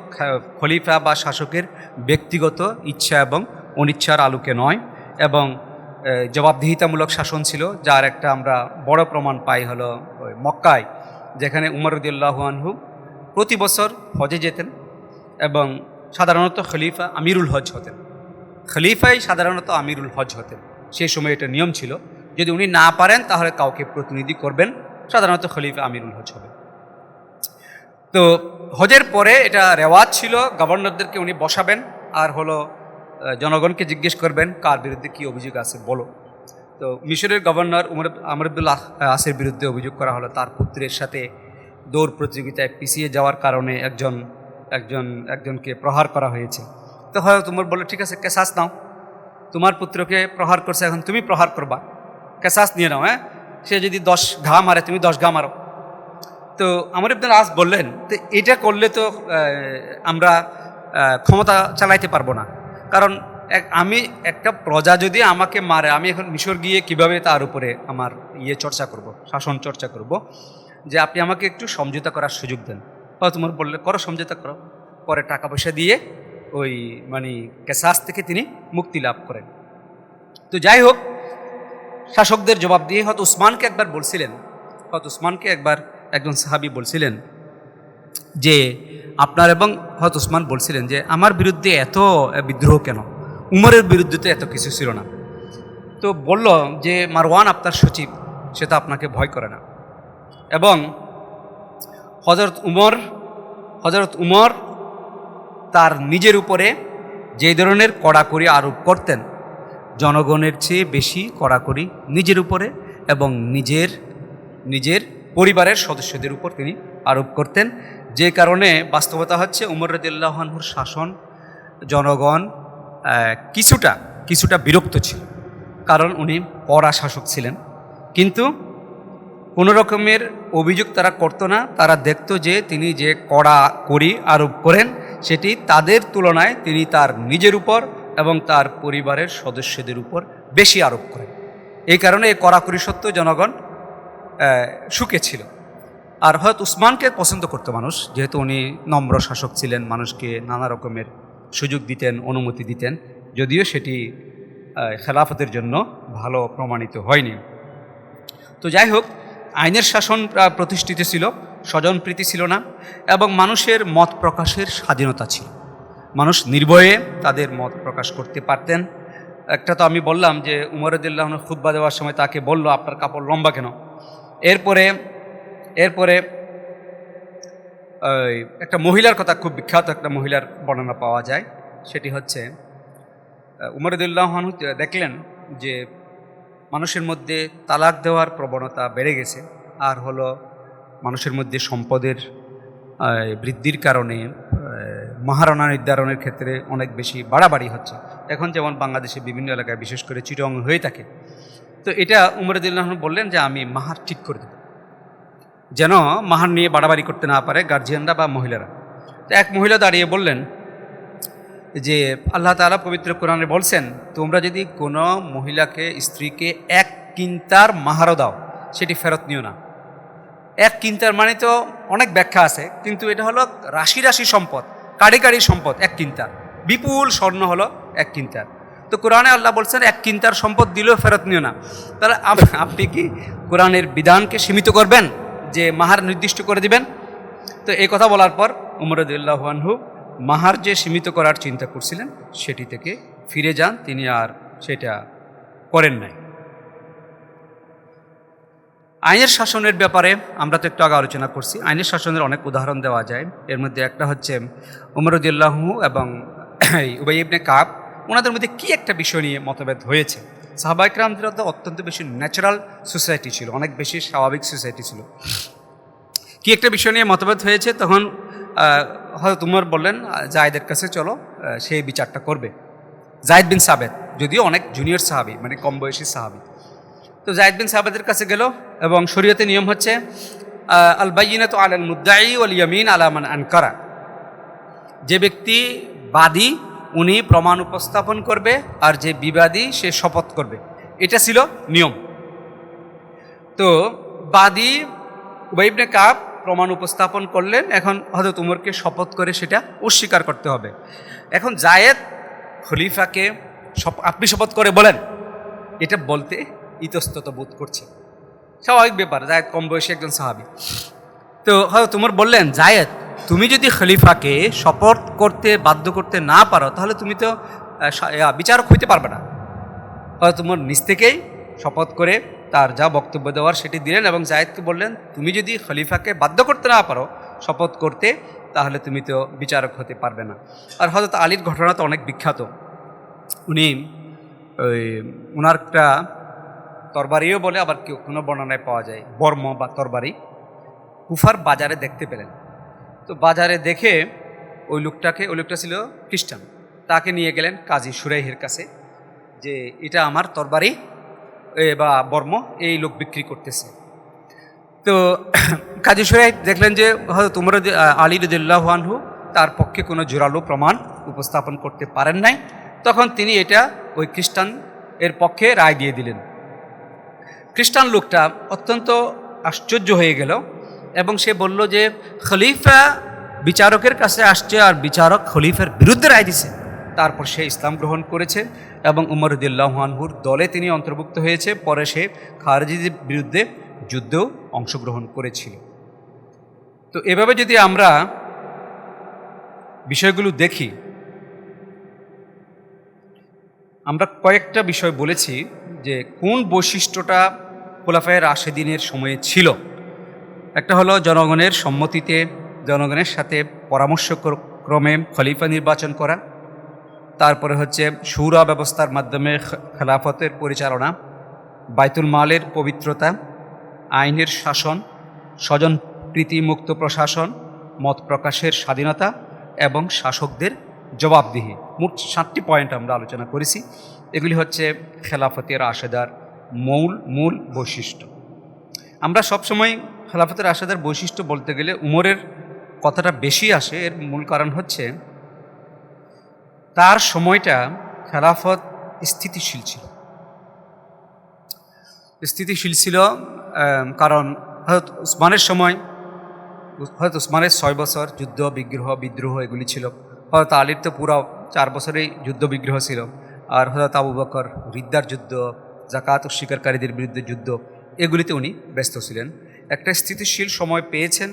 খলিফা বা শাসকের ব্যক্তিগত ইচ্ছা এবং অনিচ্ছার আলোকে নয়। এবং জবাবদিহিতামূলক শাসন ছিল, যার একটা আমরা বড় প্রমাণ পাই হলো ওই মক্কায়, যেখানে উমর রাদিয়াল্লাহু আনহু প্রতি বছর হজে যেতেন এবং সাধারণত খলিফা আমিরুল হজ হতেন। খলিফাই সাধারণত আমিরুল হজ হতেন, সেই সময় এটা নিয়ম ছিল, যদি উনি না পারেন তাহলে কাউকে প্রতিনিধি করবেন, সাধারণত খলিফা আমিরুল হজ হবে। তো হজের পরে এটা রেওয়াজ ছিল, গভর্নরদেরকে উনি বসাবেন আর হলো জনগণকে জিজ্ঞেস করবেন কার বিরুদ্ধে কী অভিযোগ আছে বলো। তো মিশরের গভর্নর আমর ইবনুল আসের বিরুদ্ধে অভিযোগ করা হলো, তার পুত্রের সাথে দৌড় প্রতিযোগিতায় পিছিয়ে যাওয়ার কারণে একজনকে প্রহার করা হয়েছে। তো হয়তো তোমার বললো ঠিক আছে, কেসাস নাও, তোমার পুত্রকে প্রহার করছে, এখন তুমি প্রহার করবা, কেসাস নিয়ে নাও। হ্যাঁ, সে যদি 10 ঘা মারে তুমি 10 ঘা মারো। তো আমর ইবনুল আস বললেন, তো এটা করলে তো আমরা ক্ষমতা চালাইতে পারবো না, কারণ আমি একটা প্রজা যদি আমাকে মারে, আমি এখন মিশর গিয়ে কিভাবে তার উপরে আমার শাসন চর্চা করব, যে আপনি আমাকে একটু সমঝোতা করার সুযোগ দেন। তোমার বললে করো, সমঝোতা করো। পরে টাকা পয়সা দিয়ে ওই কেসাস থেকে তিনি মুক্তি লাভ করেন। তো যাই হোক, শাসকদের জবাব দিয়ে উসমানকে একবার একজন সাহাবী বলছিলেন যে আপনার, এবং উসমান বলছিলেন যে আমার বিরুদ্ধে এত বিদ্রোহ কেন, উমরের বিরুদ্ধে তো এত কিছু ছিল না। তো বলল যে মারওয়ান আপনার সচিব, সে তো আপনাকে ভয় করে না, এবং হজরত উমর তার নিজের উপরে যে ধরনের কড়াকড়ি আরোপ করতেন, জনগণের চেয়ে বেশি কড়াকড়ি নিজের উপরে এবং নিজের পরিবারের সদস্যদের উপর তিনি আরোপ করতেন। যে কারণে বাস্তবতা হচ্ছে উমর রাদিয়াল্লাহু আনহুর শাসন জনগণ কিছুটা বিরক্ত ছিল, কারণ উনি কড়া শাসক ছিলেন। কিন্তু কোনো রকমের অভিযোগ তারা করতো না। তারা দেখতো যে তিনি যে কড়াকড়ি আরোপ করেন সেটি তাদের তুলনায় তিনি তার নিজের উপর এবং তার পরিবারের সদস্যদের উপর বেশি আরোপ করেন। এই কারণে এই কড়াকড়ি সত্ত্বেও জনগণ সুখে ছিল। আর হয়তো উসমানকে পছন্দ করতো মানুষ, যেহেতু উনি নম্র শাসক ছিলেন, মানুষকে নানা রকমের সুযোগ দিতেন, অনুমতি দিতেন, যদিও সেটি খেলাফতের জন্য ভালো প্রমাণিত হয়নি। তো যাই হোক, আইনের শাসন প্রতিষ্ঠিত ছিল, স্বজনপ্রীতি ছিল না, এবং মানুষের মত প্রকাশের স্বাধীনতা ছিল। মানুষ নির্ভয়ে তাদের মত প্রকাশ করতে পারতেন। একটা তো আমি বললাম যে উমর রাদিয়াল্লাহু আনহু খুতবা দেওয়ার সময় তাকে বলল, আপনার কাপড় লম্বা কেন? এরপরে একটা মহিলার কথা, খুব বিখ্যাত একটা মহিলার বর্ণনা পাওয়া যায়। সেটি হচ্ছে উমর রাদিয়াল্লাহু আনহু দেখলেন যে মানুষের মধ্যে তালাক দেওয়ার প্রবণতা বেড়ে গেছে, আর হলো মানুষের মধ্যে সম্পদের বৃদ্ধির কারণে মহারণা নির্ধারণের ক্ষেত্রে অনেক বেশি বাড়াবাড়ি হচ্ছে। এখন যেমন বাংলাদেশে বিভিন্ন এলাকায়, বিশেষ করে চিটং হয়ে থাকে। তো এটা উমর রাদিয়াল্লাহু আনহু বললেন যে আমি মাহার ঠিক করে দেব, যেন মাহার নিয়ে বাড়াবাড়ি করতে না পারে গার্জিয়ানরা বা মহিলারা। তো এক মহিলা দাঁড়িয়ে বললেন যে আল্লাহ তাআলা পবিত্র কোরআনে বলছেন, তোমরা যদি কোনো মহিলাকে, স্ত্রীকে 1 কিন্তার মাহারও দাও, সেটি ফেরত নিও না। 1 কিন্তার মানে তো অনেক ব্যাখ্যা আছে, কিন্তু এটা হলো রাশি রাশি সম্পদ, কাড়ি সম্পদ। 1 কিন্তার বিপুল স্বর্ণ হলো 1 কিন্তার। তো কোরআনে আল্লাহ বলছেন 1 কিন্তার সম্পদ দিলেও ফেরত নিও না। তাহলে আপনি কি কোরআনের বিধানকে সীমিত করবেন, যে মাহার নির্দিষ্ট করে দিবেন? তো এই কথা বলার পর উমর রাদিয়াল্লাহু আনহু মাহার যে সীমিত করার চিন্তা করছিলেন সেটি থেকে ফিরে যান, তিনি আর সেটা করেন নাই। আইনের শাসনের ব্যাপারে আমরা তো একটু আগে আলোচনা করছি। আইনের শাসনের অনেক উদাহরণ দেওয়া যায়। এর মধ্যে একটা হচ্ছে উমর রাদিয়াল্লাহু এবং উবাই ইবনে কাব, ওনাদের মধ্যে কি একটা বিষয় নিয়ে মতভেদ হয়েছে। সাহাবা ইকরামদের মধ্যে অত্যন্ত বেশি ন্যাচারাল সোসাইটি ছিল, অনেক বেশি স্বাভাবিক সোসাইটি ছিল। কি একটা বিষয় নিয়ে মতভেদ হয়েছে, তখন হয়তো উমর বললেন জায়েদের কাছে চলো, সেই বিচারটা করবে। জায়েদ বিন সাবেত, যদিও অনেক জুনিয়র সাহাবী, মানে কম বয়সী সাহাবী। তো জায়েদ বিন সাবেতের কাছে গেল, এবং শরীয়তে নিয়ম হচ্ছে আল বাইয়িনাতু আলাল মুদ্দাই ওয়াল ইয়ামিন আলা মান আনকারা। যে ব্যক্তি বাদী উনি প্রমাণ উপস্থাপন করবে, আর যে বিবাদী সে শপথ করবে। এটা ছিল নিয়ম। তো বাদী উবাই ইবনে কাব প্রমাণ উপস্থাপন করলেন, এখন হযরত উমরকে শপথ করে সেটা অস্বীকার করতে হবে। এখন জায়েদ খলিফাকে আপনি শপথ করে বলেন, এটা বলতে ইতস্তত বোধ করছে, স্বাভাবিক ব্যাপার, জায়েদ কম বয়সী একজন সাহাবী। তো হযরত উমর বললেন, জায়েদ তুমি যদি খলিফাকে শপথ করতে বাধ্য করতে না পারো, তাহলে তুমি তো বিচারক হইতে পারবে না। হযরত উমর নিজ থেকেই শপথ করে তার যা বক্তব্য দেওয়ার সেটি দিলেন, এবং জায়েদকে বললেন, তুমি যদি খলিফাকে বাধ্য করতে না পারো শপথ করতে, তাহলে তুমি তো বিচারক হতে পারবে না। আর হযরত আলীর ঘটনা তো অনেক বিখ্যাত। উনি ওনার একটা তরবারিও বলে, আবার কোনো বর্ণনায় পাওয়া যায় বর্ম বা তরবারি, কুফার বাজারে দেখতে পেলেন। তো বাজারে দেখে ওই লোকটা ছিল খ্রিস্টান, তাকে নিয়ে গেলেন কাজী সুরাইহের কাছে, যে এটা আমার তরবারি বা বর্ম, এই লোক বিক্রি করতেছে। তো কাজী সুরাইহ দেখলেন যে হযরত উমর আলী রাদিয়াল্লাহু আনহু তার পক্ষে কোনো জোরালো প্রমাণ উপস্থাপন করতে পারেন নাই। তখন তিনি এটা ওই খ্রিস্টান এর পক্ষে রায় দিয়ে দিলেন। খ্রিস্টান লোকটা অত্যন্ত আশ্চর্য হয়ে গেল, এবং সে বলল যে খলিফা বিচারকের কাছে আসছে, আর বিচারক খলিফার বিরুদ্ধে রায় দিছে। তারপর সে ইসলাম গ্রহণ করেছে, এবং উমর রাদিয়াল্লাহু আনহুর দলে তিনি অন্তর্ভুক্ত হয়েছে। পরে সে খারজিদের বিরুদ্ধে যুদ্ধেও অংশগ্রহণ করেছিল। তো এভাবে যদি আমরা বিষয়গুলো দেখি, আমরা কয়েকটা বিষয় বলেছি যে কোন বৈশিষ্ট্যটা খোলাফায়ে রাশেদিনের সময়ে ছিল। একটা হলো জনগণের সম্মতিতে জনগণের সাথে পরামর্শ ক্রমে খলিফা নির্বাচন করা, তারপরে হচ্ছে শুরা ব্যবস্থার মাধ্যমে খেলাফতের পরিচালনা, বাইতুল মালের পবিত্রতা, আইনের শাসন, স্বজন প্রীতিমুক্ত প্রশাসন, মত প্রকাশের স্বাধীনতা এবং শাসকদের জবাবদিহি। মোট 7টি পয়েন্ট আমরা আলোচনা করেছি। এগুলি হচ্ছে খেলাফতের রাশেদার মূল বৈশিষ্ট্য। আমরা সবসময় খেলাফতের রাশেদার বৈশিষ্ট্য বলতে গেলে উমরের কথাটা বেশি আসে। এর মূল কারণ হচ্ছে তার সময়টা খেলাফত স্থিতিশীল ছিল। কারণ হযরত উসমানের সময় হযরত উসমানের 6 বছর যুদ্ধ বিদ্রোহ এগুলি ছিল। হযরত আলীর তো পুরো 4 বছরেই যুদ্ধ বিগ্রহ ছিল। আর হযরত আবু বকর রিদ্দার যুদ্ধ, জাকাত অস্বীকারীদের বিরুদ্ধে যুদ্ধ, এগুলিতে উনি ব্যস্ত ছিলেন। একটা স্থিতিশীল সময় পেয়েছেন,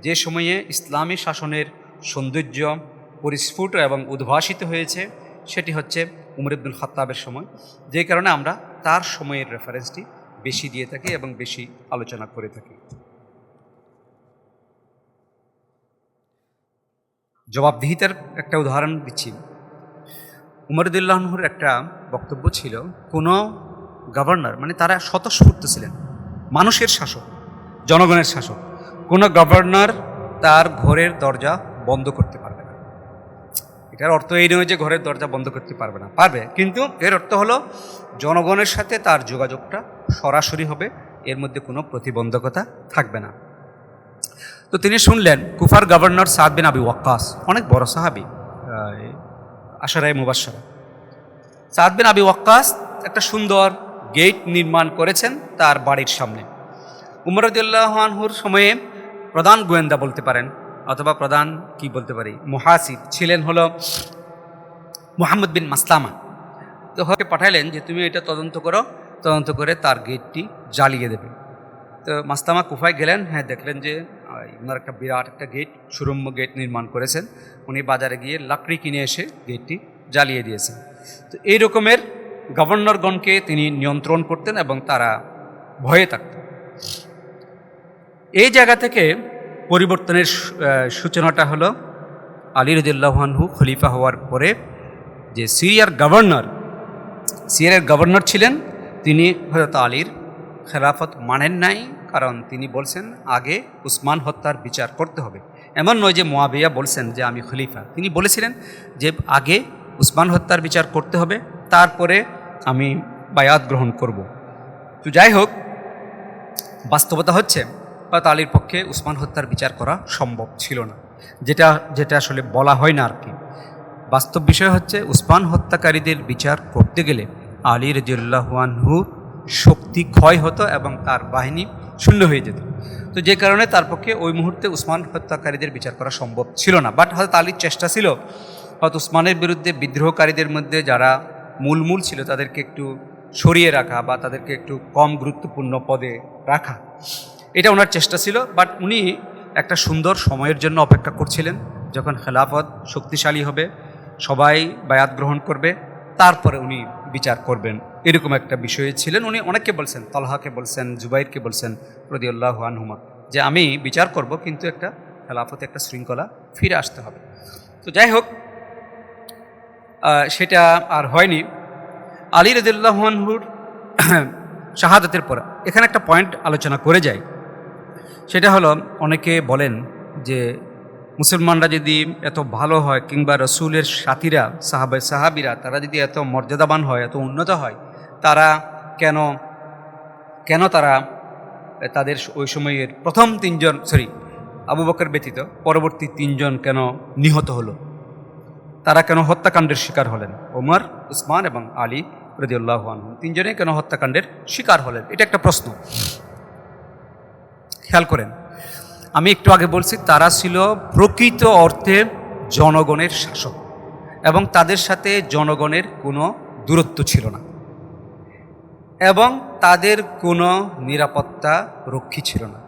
যে সময়ে ইসলামী শাসনের সৌন্দর্য পরিস্ফুট এবং উদ্ভাসিত হয়েছে, সেটি হচ্ছে উমর ইবনুল খাত্তাবের সময়। যে কারণে আমরা তার সময়ের রেফারেন্সটি বেশি দিয়ে থাকি এবং বেশি আলোচনা করে থাকি। জবাবদিহিতার একটা উদাহরণ দিচ্ছি। উমর রাদিয়াল্লাহু আনহুর একটা বক্তব্য ছিল, কোনো গভর্নর, মানে তারা স্বতঃস্ফূর্ত ছিলেন, মানুষের শাসক, জনগণের শাসক, কোনো গভর্নর তার ঘরের দরজা বন্ধ করতে পারবে না। এটার অর্থ এই নয় যে ঘরের দরজা বন্ধ করতে পারবে না, পারবে, কিন্তু এর অর্থ হলো জনগণের সাথে তার যোগাযোগটা সরাসরি হবে, এর মধ্যে কোনো প্রতিবন্ধকতা থাকবে না। তো তিনি শুনলেন কুফার গভর্নর সাদ বিন আবি ওয়াক্কাস, অনেক বড় সাহাবী, আশারায়ে মুবাশশারা। সাদ বিন আবি ওয়াক্কাস একটা সুন্দর গেট নির্মাণ করেছেন তার বাড়ির সামনে। উমর রাদিয়াল্লাহু আনহুর সময়ে প্রধান গোয়েন্দা বলতে পারেন, অথবা প্রধান কি বলতে পারি, মুহাসিব ছিলেন হলো মুহাম্মদ বিন মাসলামা। তো ওকে পাঠাইলেন যে তুমি এটা তদন্ত করো, তদন্ত করে তার গেটটি জ্বালিয়ে দেবে। তো মাসলামা কুফায় গেলেন, হ্যাঁ, দেখলেন যে ওনার একটা বিরাট একটা গেট, সুরম্য গেট নির্মাণ করেছেন। উনি বাজারে গিয়ে লাকড়ি কিনে এসে গেটটি জ্বালিয়ে দিয়েছেন। তো এই রকমের গভর্নরগণকে তিনি নিয়ন্ত্রণ করতেন এবং তারা ভয়ে থাকতেন। এই জায়গা থেকে পরিবর্তনের সূচনাটা হলো আলী রাদিয়াল্লাহু আনহু খলিফা হওয়ার পরে। যে সিরিয়ার গভর্নর ছিলেন, তিনি হযরত আলীর খেলাফত মানেন নাই, কারণ তিনি বলছেন আগে উসমান হত্যার বিচার করতে হবে। এমন নয় যে মুয়াবিয়া বলছেন যে আমি খলিফা, তিনি বলেছিলেন যে আগে উসমান হত্যার বিচার করতে হবে, তারপরে আমি বায়াত গ্রহণ করব। তো যাই হোক, বাস্তবতা হচ্ছে হযরত আলীর পক্ষে উসমান হত্যার বিচার করা সম্ভব ছিল না, যেটা আসলে বলা হয় না আর কি। বাস্তব বিষয় হচ্ছে উসমান হত্যাকারীদের বিচার করতে গেলে আলী রাদিয়াল্লাহু আনহু শক্তি ক্ষয় হতো এবং তার বাহিনী শূন্য হয়ে যেত। তো যে কারণে তার পক্ষে ওই মুহূর্তে উসমান হত্যাকারীদের বিচার করা সম্ভব ছিল না। বাট হযরত আলীর চেষ্টা ছিল হয়তো উসমানের বিরুদ্ধে বিদ্রোহকারীদের মধ্যে যারা মূল ছিল তাদেরকে একটু সরিয়ে রাখা বা তাদেরকে একটু কম গুরুত্বপূর্ণ পদে রাখা, এটা ওনার চেষ্টা ছিল। বাট উনি একটা সুন্দর সময়ের জন্য অপেক্ষা করছিলেন, যখন খেলাফত শক্তিশালী হবে, সবাই বায়াত গ্রহণ করবে, তারপরে উনি বিচার করবেন, এরকম একটা বিষয়ে ছিলেন। উনি অনেককে বলছেন, তালহাকে বলছেন, জুবাইরকে বলছেন রাদিয়াল্লাহু আনহুমা, যে আমি বিচার করব, কিন্তু একটা খেলাফতে একটা শৃঙ্খলা ফিরে আসতে হবে। তো যাই হোক, সেটা আর হয়নি। আলী রাদিয়াল্লাহু আনহুর শাহাদাতের পর এখানে একটা পয়েন্ট আলোচনা করে যাই। সেটা হলো, অনেকে বলেন যে মুসলমানরা যদি এত ভালো হয়, কিংবা রসুলের সাথীরা সাহাবিরা তারা যদি এত মর্যাদাবান হয়, এত উন্নত হয়, তারা কেন তারা তাদের ওই সময়ের প্রথম 3 জন, আবু বকর ব্যতীত পরবর্তী 3 জন কেন নিহত হলো? তারা কেন হত্যাকাণ্ডের শিকার হলেন? ওমর, উসমান এবং আলী রাদিয়াল্লাহু আনহু 3 জনে কেন হত্যাকাণ্ডের শিকার হলেন? এটা একটা প্রশ্ন। খেয়াল করেন, আমি একটু আগে বলছি তারা ছিল প্রকৃত অর্থে জনগণের শাসক, এবং তাদের সাথে জনগণের কোনো দূরত্ব ছিল না, এবং তাদের কোনো নিরাপত্তা রক্ষী ছিল না।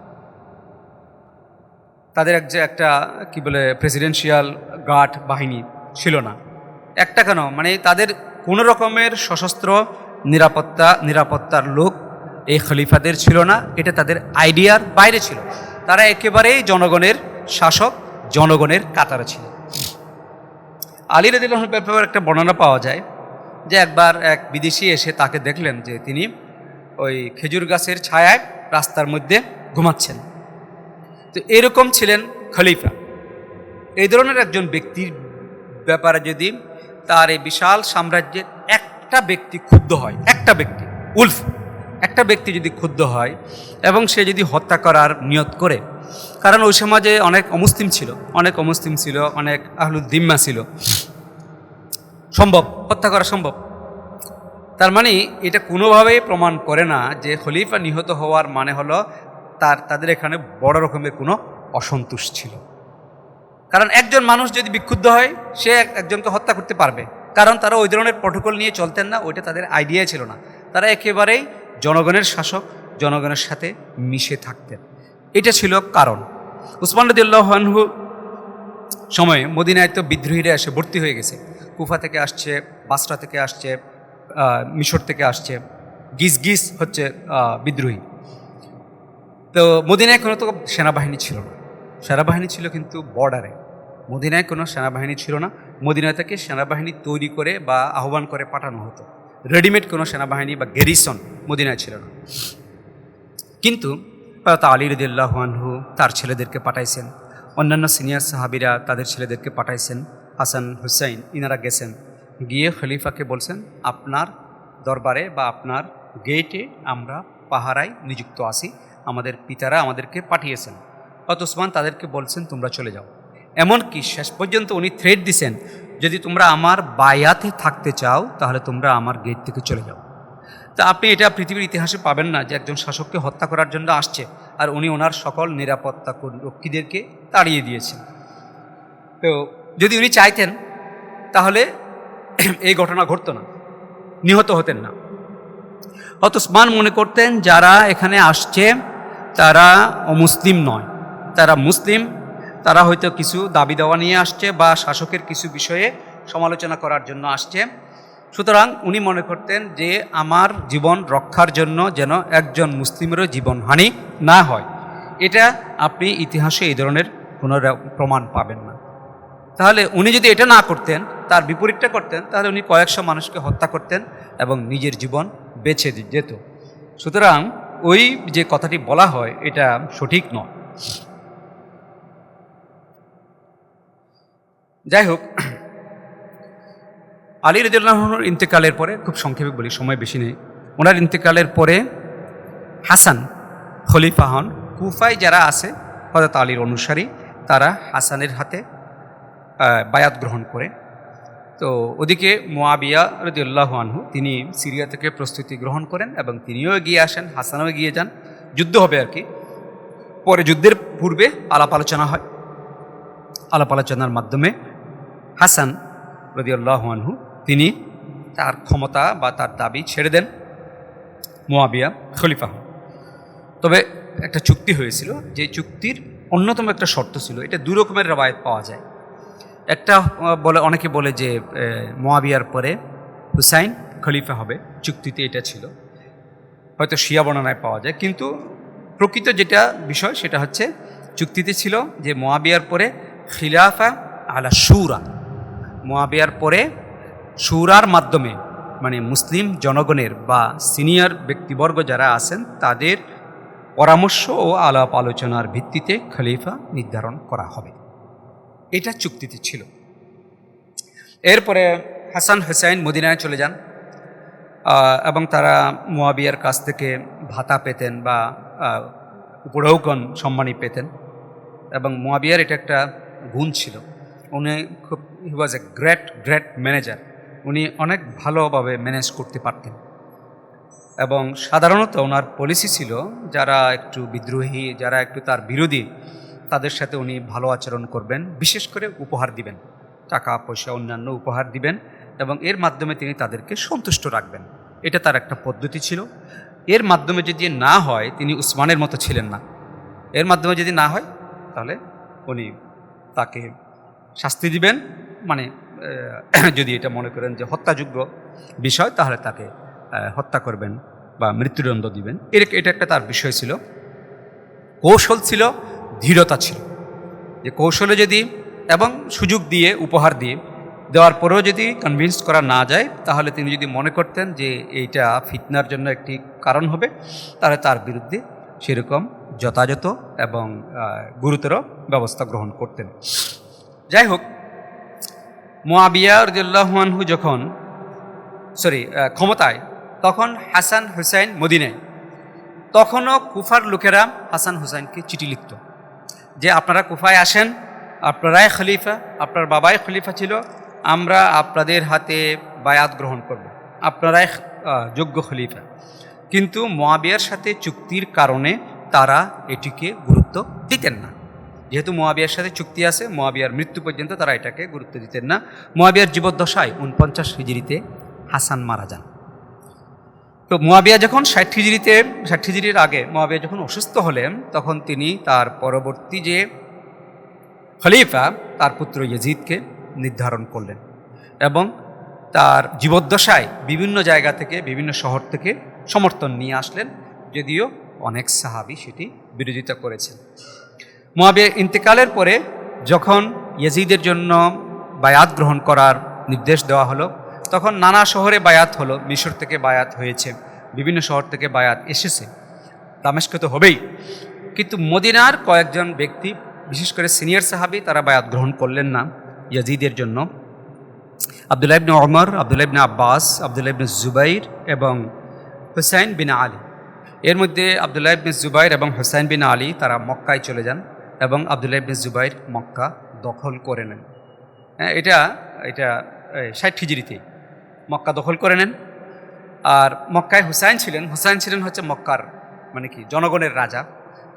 তাদের একটা কি বলে প্রেসিডেন্সিয়াল গার্ড বাহিনী ছিল না, একটা কেন, মানে তাদের কোনো রকমের সশস্ত্র নিরাপত্তার লোক এই খলিফাদের ছিল না। এটা তাদের আইডিয়ার বাইরে ছিল। তারা একেবারেই জনগণের শাসক, জনগণের কাতারে ছিল। আলী রাদিয়াল্লাহু আনহুর ব্যাপারে একটা বর্ণনা পাওয়া যায় যে একবার এক বিদেশি এসে তাকে দেখলেন যে তিনি ওই খেজুর গাছের ছায়ায় রাস্তার মধ্যে ঘুমাচ্ছেন। তো এরকম ছিলেন খলিফা। এই ধরনের একজন ব্যক্তির ব্যাপারে যদি তার এই বিশাল সাম্রাজ্যের একটা ব্যক্তি ক্ষুব্ধ হয়, একটা ব্যক্তি একটা ব্যক্তি যদি ক্ষুব্ধ হয় এবং সে যদি হত্যা করার নিয়ত করে, কারণ ওই সমাজে অনেক অমুসলিম ছিল, অনেক আহলুদ্দিম্মা ছিল, সম্ভব হত্যা করা সম্ভব। তার মানে এটা কোনোভাবেই প্রমাণ করে না যে খলিফা নিহত হওয়ার মানে হলো তাদের এখানে বড় রকমের কোনো অসন্তোষ ছিল। কারণ একজন মানুষ যদি বিক্ষুব্ধ হয় সে একজনকে হত্যা করতে পারবে, কারণ তারা ওই ধরনের প্রটোকল নিয়ে চলতেন না, ওইটা তাদের আইডিয়াই ছিল না। তারা একেবারেই জনগণের শাসক, জনগণের সাথে মিশে থাকতেন। এটা ছিল কারণ। উসমান রাদিয়াল্লাহু আনহু সময়ে মদিনায় তো বিদ্রোহীরা এসে ভর্তি হয়ে গেছে। কুফা থেকে আসছে, বাসরা থেকে আসছে, মিশর থেকে আসছে, গিজ হচ্ছে বিদ্রোহী। তো মদিনায় কোনো তো সেনাবাহিনী ছিল না, সেনাবাহিনী ছিল কিন্তু বর্ডারে। মদিনায় কোনো সেনাবাহিনী ছিল না, মদিনা থেকে সেনাবাহিনী তৈরি করে বা আহ্বান করে পাঠানো হতো। রেডিমেড কোনো সেনাবাহিনী বা গ্যারিসন মদিনায় ছিল না। কিন্তু আলী রাদিয়াল্লাহু আনহু তার ছেলেদেরকে পাঠাইছেন, অন্যান্য সিনিয়র সাহাবীরা তাদের ছেলেদেরকে পাঠাইছেন, হাসান হুসাইন ইনারা গেছেন, গিয়ে খলিফাকে বলছেন আপনার দরবারে বা আপনার গেটে আমরা পাহারায় নিযুক্ত আছি, আমাদের পিতারা আমাদেরকে পাঠিয়েছেন। ওসমান তাদেরকে বলছেন তোমরা চলে যাও। এমনকি শেষ পর্যন্ত উনি থ্রেট দিছেন যদি তোমরা আমার বায়াতে থাকতে চাও তাহলে তোমরা আমার গেট থেকে চলে যাও। তা আপনি এটা পৃথিবীর ইতিহাসে পাবেন না যে একজন শাসককে হত্যা করার জন্য আসছে আর উনি ওনার সকল নিরাপত্তা রক্ষীদেরকে তাড়িয়ে দিয়েছেন। তো যদি উনি চাইতেন তাহলে এই ঘটনা ঘটতো না, নিহত হতেন না। ওসমান মনে করতেন যারা এখানে আসছে তারা অমুসলিম নয়, তারা মুসলিম, তারা হয়তো কিছু দাবি দেওয়া নিয়ে আসছে বা শাসকের কিছু বিষয়ে সমালোচনা করার জন্য আসছে। সুতরাং উনি মনে করতেন যে আমার জীবন রক্ষার জন্য যেন একজন মুসলিমেরও জীবনহানি না হয়। এটা আপনি ইতিহাসে এই ধরনের কোনো প্রমাণ পাবেন না। তাহলে উনি যদি এটা না করতেন, তার বিপরীতটা করতেন, তাহলে উনি কয়েকশো মানুষকে হত্যা করতেন এবং নিজের জীবন বেছে যেত। সুতরাং ওই যে কথাটি বলা হয় এটা সঠিক নয়। যাই হোক, আলী রাদিয়াল্লাহু আনহুর ইন্তেকালের পরে, খুব সংক্ষেপে বলি সময় বেশি নেই, ওনার ইন্তেকালের পরে হাসান খলিফা হন। কুফায় যারা আছে হযরত আলীর অনুসারী তারা হাসানের হাতে বায়াত গ্রহণ করে। তো ওদিকে মুআবিয়া রাদিয়াল্লাহু আনহু তিনি সিরিয়া থেকে প্রস্তুতি গ্রহণ করেন এবং তিনিও এগিয়ে আসেন, হাসানও এগিয়ে যান। যুদ্ধ হবে আর কি। পরে যুদ্ধের পূর্বে আলাপ আলোচনা হয়, আলাপ আলোচনার মাধ্যমে হাসান রাদিয়াল্লাহু আনহু তিনি তার ক্ষমতা বা তার দাবি ছেড়ে দেন, মুআবিয়া খলিফা হন। তবে একটা চুক্তি হয়েছিল, যে চুক্তির অন্যতম একটা শর্ত ছিল, এটা দুই রকমের রবায়েত পাওয়া যায়। একটা অনেকে বলে যে মুআবিয়ার পরে হুসাইন খলিফা হবে, চুক্তিতে এটা ছিল, হয়তো শিয়া বর্ণনায় পাওয়া যায়। কিন্তু প্রকৃত যেটা বিষয় সেটা হচ্ছে চুক্তিতে ছিল যে মুআবিয়ার পরে খিলাফা আলা শুরা, মুআবিয়ার পরে শুরার মাধ্যমে মানে মুসলিম জনগণের বা সিনিয়র ব্যক্তিবর্গ যারা আছেন তাদের পরামর্শ ও আলাপ আলোচনার ভিত্তিতে খলিফা নির্ধারণ করা হবে, এটা চুক্তিতে ছিল। এরপরে হাসান হুসাইন মদিনায় চলে যান এবং তারা মুআবিয়ার কাছ থেকে ভাতা পেতেন বা উপঢৌকন সম্মানী পেতেন। এবং মুআবিয়ার এটা একটা গুণ ছিল, উনি খুব হি ওয়াজ এ গ্রেট ম্যানেজার, উনি অনেক ভালোভাবে ম্যানেজ করতে পারতেন। এবং সাধারণত ওনার পলিসি ছিল যারা একটু বিদ্রোহী, যারা একটু তার বিরোধী, তাদের সাথে উনি ভালো আচরণ করবেন, বিশেষ করে উপহার দিবেন, টাকা পয়সা অন্যান্য উপহার দিবেন এবং এর মাধ্যমে তিনি তাদেরকে সন্তুষ্ট রাখবেন। এটা তার একটা পদ্ধতি ছিল। এর মাধ্যমে যদি না হয়, তিনি উসমানের মতো ছিলেন না, এর মাধ্যমে যদি না হয় তাহলে উনি তাকে শাস্তি দিবেন, মানে যদি এটা মনে করেন যে হত্যাযোগ্য বিষয় তাহলে তাকে হত্যা করবেন বা মৃত্যুদণ্ড দিবেন। এটা একটা তার বিষয় ছিল, কৌশল ছিল দৃঢ়তা ছিল, যে কৌশলে যদি এবং সুযোগ দিয়ে উপহার দিয়ে দেওয়ার পরেও যদি কনভিন্স করা না যায়, তাহলে তিনি যদি মনে করতেন যে এইটা ফিতনার জন্য একটি কারণ হবে, তাহলে তার বিরুদ্ধে সেরকম যথাযথ এবং গুরুতর ব্যবস্থা গ্রহণ করতেন। যাই হোক, মুআবিয়া রাদিয়াল্লাহু আনহু যখন ক্ষমতায়, তখন হাসান হুসাইন মদিনায়। তখনও কুফার লোকেরা হাসান হুসাইনকে চিঠি লিখত যে আপনারা কুফায় আসেন, আপনারাই খলিফা, আপনার বাবাই খলিফা ছিল, আমরা আপনাদের হাতে বায়াত গ্রহণ করব, আপনারাই যোগ্য খলিফা। কিন্তু মুআবিয়ার সাথে চুক্তির কারণে তারা এটিকে গুরুত্ব দিতেন না। যেহেতু মুআবিয়ার সাথে চুক্তি আছে, মুআবিয়ার মৃত্যু পর্যন্ত তারা এটাকে গুরুত্ব দিতেন না। মুআবিয়ার জীবদ্দশায় 49 হিজরিতে হাসান মারা যান। তো মুআবিয়া যখন 60 হিজরির আগে মুআবিয়া যখন অসুস্থ হলেন, তখন তিনি তার পরবর্তী যে খলিফা তার পুত্র ইয়াজিদকে নির্ধারণ করলেন এবং তার জীবদ্দশায় বিভিন্ন জায়গা থেকে, বিভিন্ন শহর থেকে সমর্থন নিয়ে আসলেন, যদিও অনেক সাহাবী সেটি বিরোধিতা করেছেন। মুআবিয়া ইন্তেকালের পরে যখন ইয়াজিদের জন্য বায়াত গ্রহণ করার নির্দেশ দেওয়া হলো, তখন নানা শহরে বায়াত হলো। মিশর থেকে বায়াত হয়েছে, বিভিন্ন শহর থেকে বায়াত এসেছে, দামেস্কে তো হবেই। কিন্তু মদিনার কয়েকজন ব্যক্তি, বিশেষ করে সিনিয়র সাহাবী, তারা বায়াত গ্রহণ করলেন না ইয়াজিদের জন্য। আব্দুল্লাহ ইবনে ওমর, আব্দুল্লাহ ইবনে আব্বাস, আব্দুল্লাহ ইবনে জুবাইর এবং হুসাইন বিন আলী। এর মধ্যে আব্দুল্লাহ ইবনে জুবাইর এবং হুসাইন বিন আলী তারা মক্কায় চলে যান এবং আব্দুল্লাহ ইবনে জুবাইর মক্কা দখল করে নেন। এটা 60 হিজরিতে মক্কা দখল করে নেন। আর মক্কায় হুসাইন ছিলেন হচ্ছে মক্কার মানে কি জনগণের রাজা।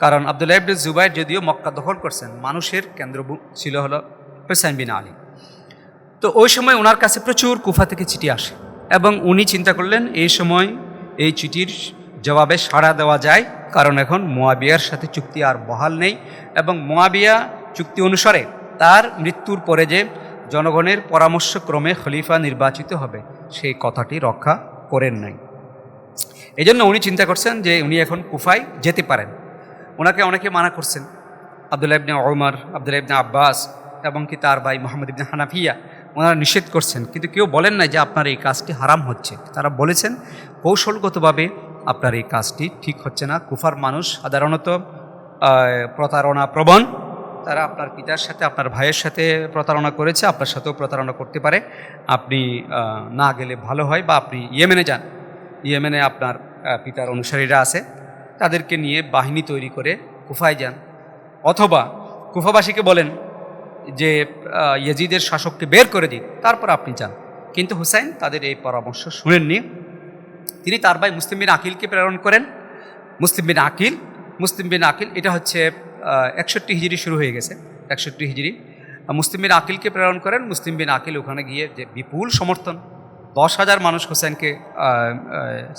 কারণ আব্দুল্লাহ ইবনে জুবাইর যদিও মক্কা দখল করছেন, মানুষের কেন্দ্র ছিল হলো হুসাইন বিন আলী। তো ওই সময় ওনার কাছে প্রচুর কুফা থেকে চিঠি আসে এবং উনি চিন্তা করলেন এই সময় এই চিঠির জবাবে সাড়া দেওয়া যায়, কারণ এখন মুআবিয়ার সাথে চুক্তি আর বহাল নেই এবং মুআবিয়া চুক্তি অনুসারে তার মৃত্যুর পরে যে জনগণের পরামর্শক্রমে খলিফা নির্বাচিত হবে সেই কথাটি রক্ষা করেন নাই। এই জন্য উনি চিন্তা করছেন যে উনি এখন কুফায় যেতে পারেন। ওনাকে অনেকে মানা করছেন, আব্দুল্লাহ ইবনে ওমর, আব্দুল্লাহ ইবনে আব্বাস এবং কি তার ভাই মুহাম্মদ ইবনে হানাফিয়া, ওনারা নিষেধ করছেন, কিন্তু কেউ বলেন না যে আপনার এই কাজটি হারাম হচ্ছে। তারা বলেছেন কৌশলগতভাবে আপনার এই কাজটি ঠিক হচ্ছে না। কুফার মানুষ সাধারণত প্রতারণা প্রবণ, তারা আপনার পিতার সাথে, আপনার ভাইয়ের সাথে প্রতারণা করেছে, আপনার সাথেও প্রতারণা করতে পারে। আপনি না গেলে ভালো হয়, বা আপনি ইয়েমেনে যান, ইয়েমেনে আপনার পিতার অনুসারীরা আছে, তাদেরকে নিয়ে বাহিনী তৈরি করে কুফায় যান, অথবা কুফাবাসীকে বলেন যে ইয়াজিদের শাসককে বের করে দিন, তারপর আপনি যান। কিন্তু হুসাইন তাদের এই পরামর্শ শুনেননি। তিনি তার ভাই মুসলিম বিন আকিলকে প্রেরণ করেন। মুসলিম বিন আকিল এটা হচ্ছে 61 হিজরি শুরু হয়ে গেছে, 61 হিজরি। মুসলিম বিন আকিলকে প্রেরণ করেন। মুসলিম বিন আকিল ওখানে গিয়ে যে বিপুল সমর্থন, 10,000 মানুষ হুসাইনকে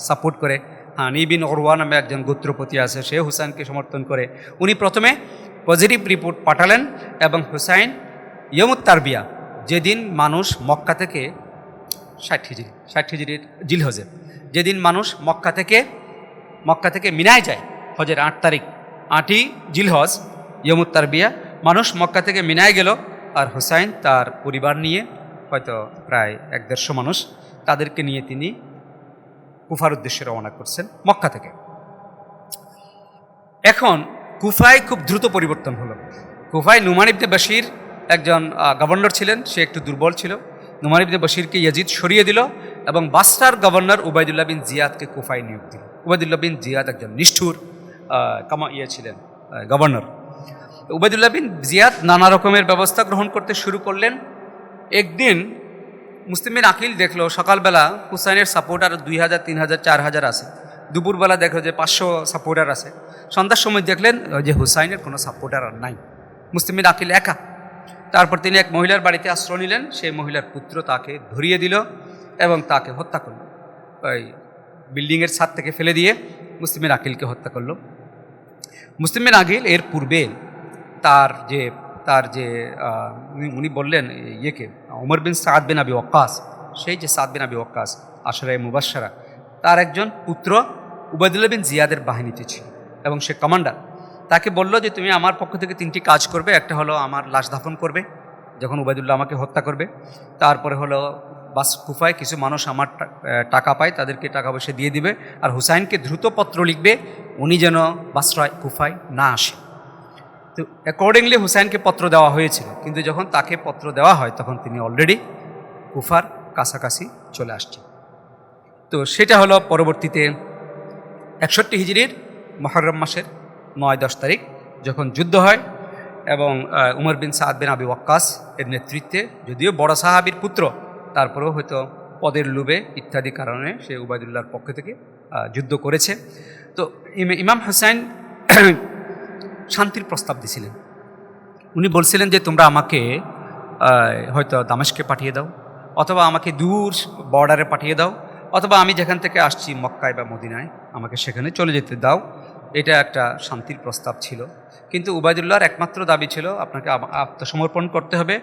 সাপোর্ট করে। হানি বিন ওরওয়া নামে একজন গোত্রপতি আছে, সে হুসাইনকে সমর্থন করে। উনি প্রথমে পজিটিভ রিপোর্ট পাঠালেন এবং হুসাইন ইয়মুত তারবিয়া, যেদিন মানুষ মক্কা থেকে 60 হিজরির জিলহজে, যেদিন মানুষ মক্কা থেকে মিনায় যায়, হজের 8 তারিখ, 8ই জিলহজ, ইয়মুত তারবিয়া, মানুষ মক্কা থেকে মিনায় গেল। আর হুসাইন তার পরিবার নিয়ে, হয়তো প্রায় 150 মানুষ, তাদেরকে নিয়ে তিনি কুফার উদ্দেশ্যে রওনা করছেন মক্কা থেকে। এখন কুফায় খুব দ্রুত পরিবর্তন হলো। কুফায় নুমান ইবনে বশির একজন গভর্নর ছিলেন, সে একটু দুর্বল ছিল। নুমান ইবনে বশিরকে ইয়াজিদ সরিয়ে দিল এবং বাসরার গভর্নর উবাইদুল্লাহ বিন জিয়াদকে কুফায় নিয়োগ দিল। উবাইদুল্লাহ বিন জিয়াদ একজন নিষ্ঠুর ছিলেন গভর্নর। উবাইদুল্লাহ বিন জিয়াদ নানা রকমের ব্যবস্থা গ্রহণ করতে শুরু করলেন। একদিন মুসলিম বিন আকিল দেখলো সকালবেলা হুসাইনের সাপোর্টার 2000, 3000, 4000 আছে। দুপুরবেলা দেখলো যে 500 সাপোর্টার আছে। সন্ধ্যার সময় দেখলেন যে হুসাইনের কোনো সাপোর্টার আর নাই, মুসলিম বিন আকিল একা। তারপর তিনি এক মহিলার বাড়িতে আশ্রয় নিলেন। সেই মহিলার পুত্র তাকে ধরিয়ে দিল এবং তাকে হত্যা করল। ওই বিল্ডিংয়ের ছাদ থেকে ফেলে দিয়ে মুসলিম বিন আকিলকে হত্যা করল। মুসলিম বিন আকিল এর পূর্বে তার যে উনি বললেন ইয়েকে, ওমর বিন সাদ বিন আবি ওয়াক্কাস, সেই যে সাদ বিন আবি ওয়াক্কাস আশরায়ে মুবাশশারা, তার একজন পুত্র উবাইদুল্লাহ বিন জিয়াদের বাহিনীতে ছিল এবং সে কমান্ডার। তাকে বলল যে তুমি আমার পক্ষ থেকে 3টি কাজ করবে, একটা হলো আমার লাশ দাফন করবে যখন উবাইদুল্লাহ আমাকে হত্যা করবে, তারপরে হলো কুফায় কিছু মানুষ আমার টাকা পায় তাদেরকে টাকা পয়সা দিয়ে দিবে, আর হুসাইনকে দ্রুত পত্র লিখবে উনি যেন বাসরায় কুফায় না আসে। তো অ্যাকর্ডিংলি হুসাইনকে পত্র দেওয়া হয়েছিল, কিন্তু যখন তাকে পত্র দেওয়া হয় তখন তিনি অলরেডি কুফার কাছাকাছি চলে আসছেন। তো সেটা হলো পরবর্তীতে 61 হিজরির মুহররম মাসের 9-10 তারিখ যখন যুদ্ধ হয়, এবং উমর বিন সাদ বিন আবি ওয়াক্কাস এর নেতৃত্বে, যদিও বড় সাহাবীর পুত্র, তারপরেও হয়তো পদের লোভে ইত্যাদি কারণে সে উবাইদুল্লাহর পক্ষ থেকে যুদ্ধ করেছে। তো ইমাম হুসাইন শান্তির প্রস্তাব দিয়েছিলেন। উনি বলছিলেন যে তোমরা আমাকে হয়তো দামেস্কে পাঠিয়ে দাও, অথবা আমাকে দূর বর্ডারে পাঠিয়ে দাও, অথবা আমি যেখান থেকে আসছি মক্কায় বা মদিনায় আমাকে সেখানে চলে যেতে দাও। এটা একটা শান্তির প্রস্তাব ছিল। কিন্তু উবাইদুল্লাহর একমাত্র দাবি ছিল আপনাকে আত্মসমর্পণ করতে হবে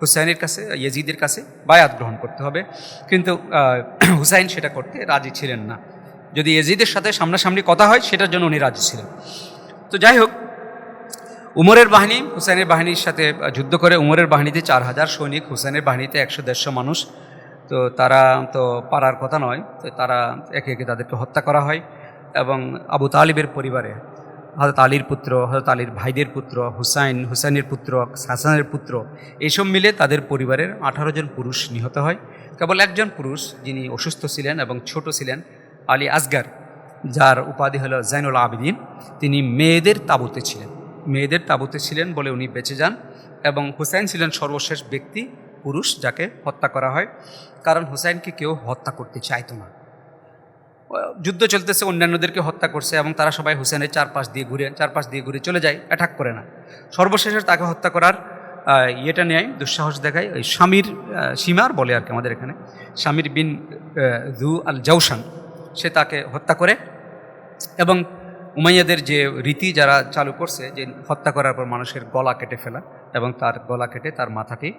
হুসাইনের কাছে, ইয়াজিদের কাছে বায়াত গ্রহণ করতে হবে। কিন্তু হুসাইন সেটা করতে রাজি ছিলেন না। যদি ইয়াজিদের সাথে সামনাসামনি কথা হয় সেটার জন্য উনি রাজি ছিলেন। তো যাই হোক, উমরের বাহিনী হুসাইনের বাহিনীর সাথে যুদ্ধ করে। উমরের বাহিনীতে 4000 সৈনিক, হুসাইনের বাহিনীতে 100-150 মানুষ। তো তারা তো পারার কথা নয়, তো তারা একে একে তাদেরকে হত্যা করা হয়। এবং আবু তালিবের পরিবারে হযরত আলীর পুত্র, হযরত আলীর ভাইদের পুত্র, হুসাইনের পুত্র, হাসানের পুত্র, এইসব মিলে তাদের পরিবারের 18 জন পুরুষ নিহত হয়। কেবল একজন পুরুষ যিনি অসুস্থ ছিলেন এবং ছোট ছিলেন, আলী আসগার, যার উপাধি হলো জাইনুল আবিদিন, তিনি মেয়েদের তাঁবুতে ছিলেন বলে উনি বেঁচে যান। এবং হুসাইন ছিলেন সর্বশেষ ব্যক্তি পুরুষ যাকে হত্যা করা হয়, কারণ হুসাইনকে কেউ হত্যা করতে চাইতো না। যুদ্ধ চলতেছে, অন্যান্যদেরকে হত্যা করছে এবং তারা সবাই হুসেনের চারপাশ দিয়ে ঘুরে চলে যায়, অ্যাটাক করে না। সর্বশেষে তাকে হত্যা করার ইয়েটা নেয়, দুঃসাহস দেখায় ওই সীমার বলে আর কি আমাদের এখানে, শামির বিন জু আল জাউসান, সে তাকে হত্যা করে। এবং উমাইয়াদের যে রীতি যারা চালু করছে যে হত্যা করার পর মানুষের গলা কেটে ফেলা, এবং তার গলা কেটে তার মাথাটি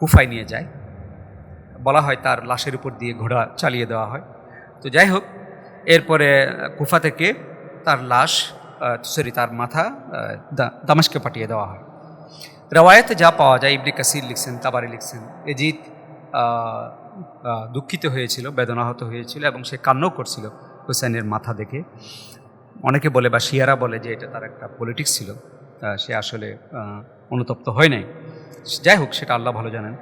কুফায় নিয়ে যায়, বলা হয় তার লাশের উপর দিয়ে ঘোড়া চালিয়ে দেওয়া হয়। তো যাই হোক, এরপরে কুফা থেকে তার তার মাথা দামেস্কে পাঠিয়ে দেওয়া হয়। রওয়ায়েতে যা পাওয়া যায়, ইবনে কাসির লিখছেন, তাবারি লিখছেন, ইয়াজিদ দুঃখিত হয়েছিল, বেদনাহত হয়েছিল এবং সে কান্নাও করছিল হুসাইনের মাথা দেখে। অনেকে বলে বা শিয়ারা বলে যে এটা তার একটা পলিটিক্স ছিল, সে আসলে অনুতপ্ত হয় নাই। যাই হোক, সেটা আল্লাহ ভালো জানেন।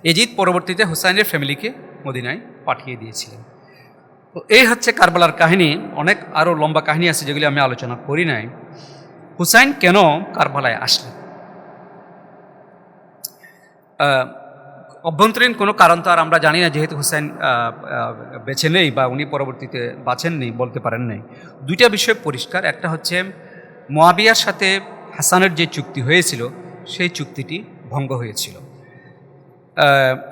ইয়াজিদ পরবর্তীতে হুসাইনের ফ্যামিলিকে মদিনায় পাঠিয়ে দিয়েছিলেন। তো এই হচ্ছে কারবালার কাহিনী। অনেক আরও লম্বা কাহিনী আছে যেগুলি আমি আলোচনা করি নাই। হুসাইন কেন কারবালায় আসলেন? অভ্যন্তরীণ কোনো কারণ তো আর আমরা জানি না, যেহেতু হুসাইন বেছে নেই বা উনি পরবর্তীতে বাঁচেননি, বলতে পারেন নাই। দুইটা বিষয় পরিষ্কার। একটা হচ্ছে মুয়াবিয়ার সাথে হাসানের যে চুক্তি হয়েছিল সেই চুক্তিটি ভঙ্গ হয়েছিল,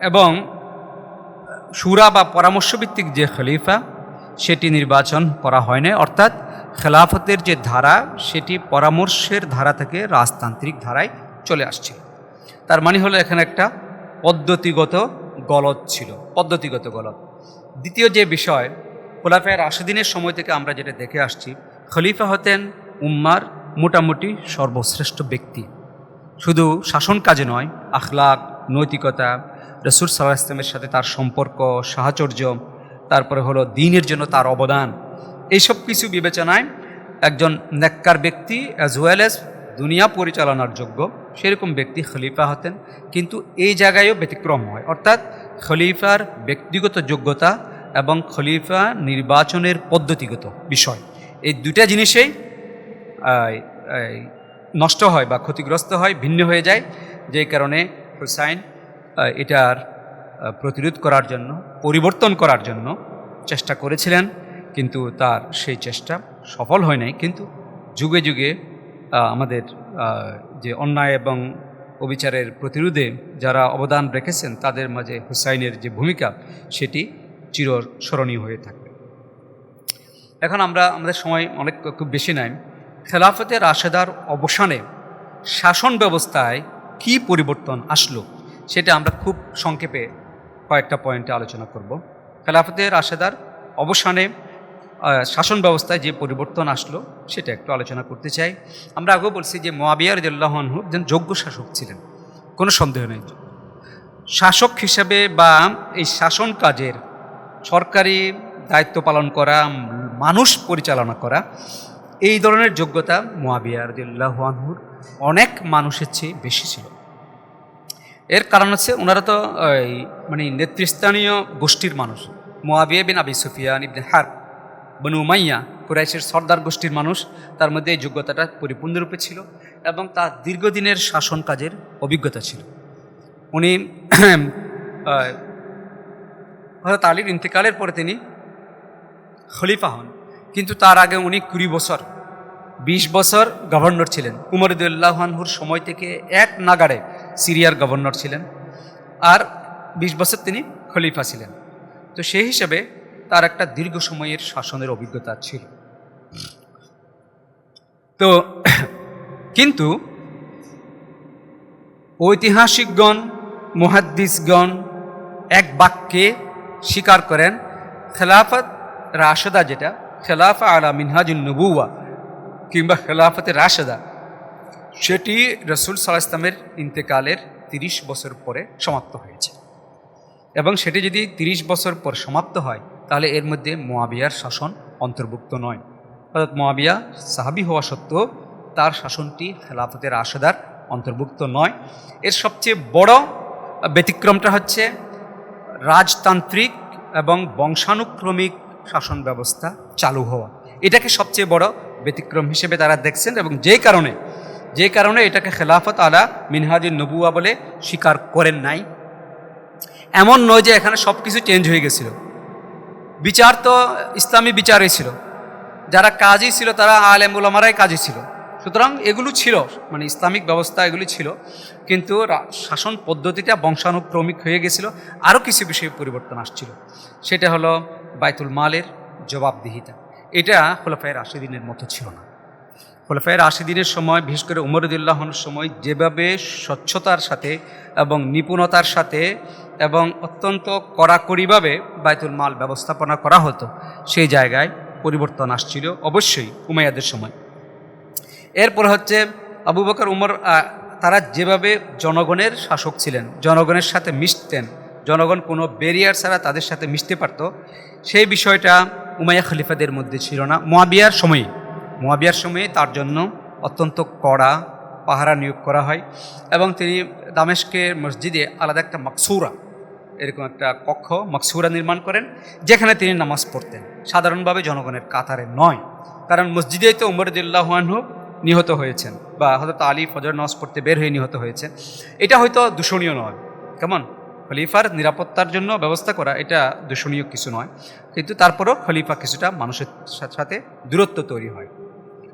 এবং শুরা বা পরামর্শভিত্তিক যে খলিফা সেটি নির্বাচন করা হয় না। অর্থাৎ খেলাফতের যে ধারা সেটি পরামর্শের ধারা থেকে রাজতান্ত্রিক ধারায় চলে আসছিল। তার মানে হলো এখানে একটা পদ্ধতিগত গলদ ছিল। দ্বিতীয় যে বিষয়, খোলাফায়ে রাশিদিনের সময় থেকে আমরা যেটা দেখে আসছি, খলিফা হতেন উম্মার মোটামুটি সর্বশ্রেষ্ঠ ব্যক্তি। শুধু শাসন কাজে নয়, আখলাক, নৈতিকতা, রাসূল সাল্লাল্লাহু আলাইহি ওয়াসাল্লামের সাথে তার সম্পর্ক, সাহচর্য, তারপরে হলো দ্বীনের জন্য তার অবদান, এইসব কিছু বিবেচনায় একজন নেককার ব্যক্তি অ্যাজ ওয়েল অ্যাজ দুনিয়া পরিচালনার যোগ্য সেরকম ব্যক্তি খলিফা হতেন। কিন্তু এই জায়গায়ও ব্যতিক্রম হয়, অর্থাৎ খলিফার ব্যক্তিগত যোগ্যতা এবং খলিফা নির্বাচনের পদ্ধতিগত বিষয়, এই দুটা জিনিসেই নষ্ট হয় বা ক্ষতিগ্রস্ত হয়, ভিন্ন হয়ে যায়। যেই কারণে হুসাইন এটার প্রতিরোধ করার জন্য, পরিবর্তন করার জন্য চেষ্টা করেছিলেন, কিন্তু তার সেই চেষ্টা সফল হয় নাই। কিন্তু যুগে যুগে আমাদের যে অন্যায় এবং অবিচারের প্রতিরোধে যারা অবদান রেখেছেন তাদের মাঝে হুসাইনের যে ভূমিকা সেটি চিরস্মরণীয় হয়ে থাকবে। এখন আমাদের সময় খুব বেশি নাই। খেলাফতে রাশেদার অবসানে শাসন ব্যবস্থায় কি পরিবর্তন আসলো সেটা আমরা খুব সংক্ষেপে কয়েকটা পয়েন্টে আলোচনা করব। খেলাফতে রাশেদার অবসানে শাসন ব্যবস্থায় যে পরিবর্তন আসলো সেটা একটু আলোচনা করতে চাই। আমরা আগেও বলছি যে মুয়াবিয়া রাদিয়াল্লাহু আনহু একজন যোগ্য শাসক ছিলেন, কোনো সন্দেহ নেই। শাসক হিসেবে বা এই শাসন কাজের সরকারি দায়িত্ব পালন করা, মানুষ পরিচালনা করা, এই ধরনের যোগ্যতা মুয়াবিয়া রাদিয়াল্লাহু আনহুর অনেক মানুষের চেয়ে বেশি ছিল। এর কারণ হচ্ছে ওনারা তো মানে নেতৃস্থানীয় গোষ্ঠীর মানুষ। মুয়াবিয়া বিন আবি সুফিয়ান ইবনে হারব বনু উমাইয়া কুরাইশের সর্দার গোষ্ঠীর মানুষ, তার মধ্যে এই যোগ্যতাটা পরিপূর্ণরূপে ছিল এবং তার দীর্ঘদিনের শাসন কাজের অভিজ্ঞতা ছিল। উনি হযরত আলীর ইন্তেকালের পরে তিনি খলিফা হন, কিন্তু তার আগে উনি 20 বছর গভর্নর ছিলেন। উমর রাদিয়াল্লাহু আনহুর সময় থেকে এক নাগাড়ে সিরিয়ার গভর্নর ছিলেন, আর 20 বছর তিনি খলিফা ছিলেন। তো সেই হিসেবে তার একটা দীর্ঘ সময়ের শাসনের অভিজ্ঞতা ছিল। তো কিন্তু ঐতিহাসিকগণ, মুহাদ্দিসগণ এক বাক্যে স্বীকার করেন, খেলাফত রাশেদা, যেটা খেলাফা আলা মিনহাজুন নবুওয়া কিংবা খেলাফতে রাশেদা, সেটি রাসূল সাল্লাল্লাহু আলাইহি ওয়াসাল্লামের ইন্তেকালের 30 বছর পরে সমাপ্ত হয়েছে। এবং সেটি যদি 30 বছর পর সমাপ্ত হয় তাহলে এর মধ্যে মুয়াবিয়ার শাসন অন্তর্ভুক্ত নয়। অর্থাৎ মুয়াবিয়া সাহাবী হওয়া সত্ত্বেও তার শাসনটি খেলাফতে রাশেদার অন্তর্ভুক্ত নয়। এর সবচেয়ে বড় ব্যতিক্রমটা হচ্ছে রাজতান্ত্রিক এবং বংশানুক্রমিক শাসন ব্যবস্থা চালু হওয়া। এটাকে সবচেয়ে বড় ব্যতিক্রম হিসেবে তারা দেখছেন এবং যে কারণে এটাকে খেলাফত আলা মিনহাজুন নবুওয়া বলে স্বীকার করেন নাই। এমন নয় যে এখানে সব কিছু চেঞ্জ হয়ে গেছিল। বিচার তো ইসলামী বিচারই ছিল, যারা কাজী ছিল তারা আলেম উলামারাই কাজী ছিল। সুতরাং এগুলো ছিল, মানে ইসলামিক ব্যবস্থা এগুলি ছিল, কিন্তু শাসন পদ্ধতিটা বংশানুক্রমিক হয়ে গেছিল। আরও কিছু বিষয়ে পরিবর্তন আসছিল, সেটা হলো বাইতুল মালের জবাবদিহিতা। এটা খোলাফায়ে রাশিদিনের মতো ছিল না। খোলাফায়ে রাশিদিনের সময়, বিশেষ করে উমর রাদিয়াল্লাহু আনহুর সময়, যেভাবে স্বচ্ছতার সাথে এবং নিপুণতার সাথে এবং অত্যন্ত কড়াকড়িভাবে বাইতুল মাল ব্যবস্থাপনা করা হতো, সেই জায়গায় পরিবর্তন আসছিল অবশ্যই উমাইয়াদের সময়। এরপর হচ্ছে আবু বকর, উমর, তারা যেভাবে জনগণের শাসক ছিলেন, জনগণের সাথে মিশতেন, জনগণ কোনো ব্যারিয়ার ছাড়া তাদের সাথে মিশতে পারত, সেই বিষয়টা উমাইয়া খলিফাদের মধ্যে ছিল না। মুয়াবিয়ার সময়ে তার জন্য অত্যন্ত কড়া পাহারা নিয়োগ করা হয় এবং তিনি দামেস্কের মসজিদে আলাদা একটা মাকসুরা, এরকম একটা কক্ষ মাকসুরা নির্মাণ করেন, যেখানে তিনি নামাজ পড়তেন, সাধারণভাবে জনগণের কাতারে নয়। কারণ মসজিদেই তো উমর রাদিয়াল্লাহু আনহু নিহত হয়েছেন, বা হযরত আলী ফজর নামাজ পড়তে বের হয়ে নিহত হয়েছেন। এটা হয়তো দূষণীয় নয়, কেমন খলিফার নিরাপত্তার জন্য ব্যবস্থা করা, এটা দূষণীয় কিছু নয়, কিন্তু তারপরও খলিফা কিছুটা মানুষের সাথে দূরত্ব তৈরি হয়।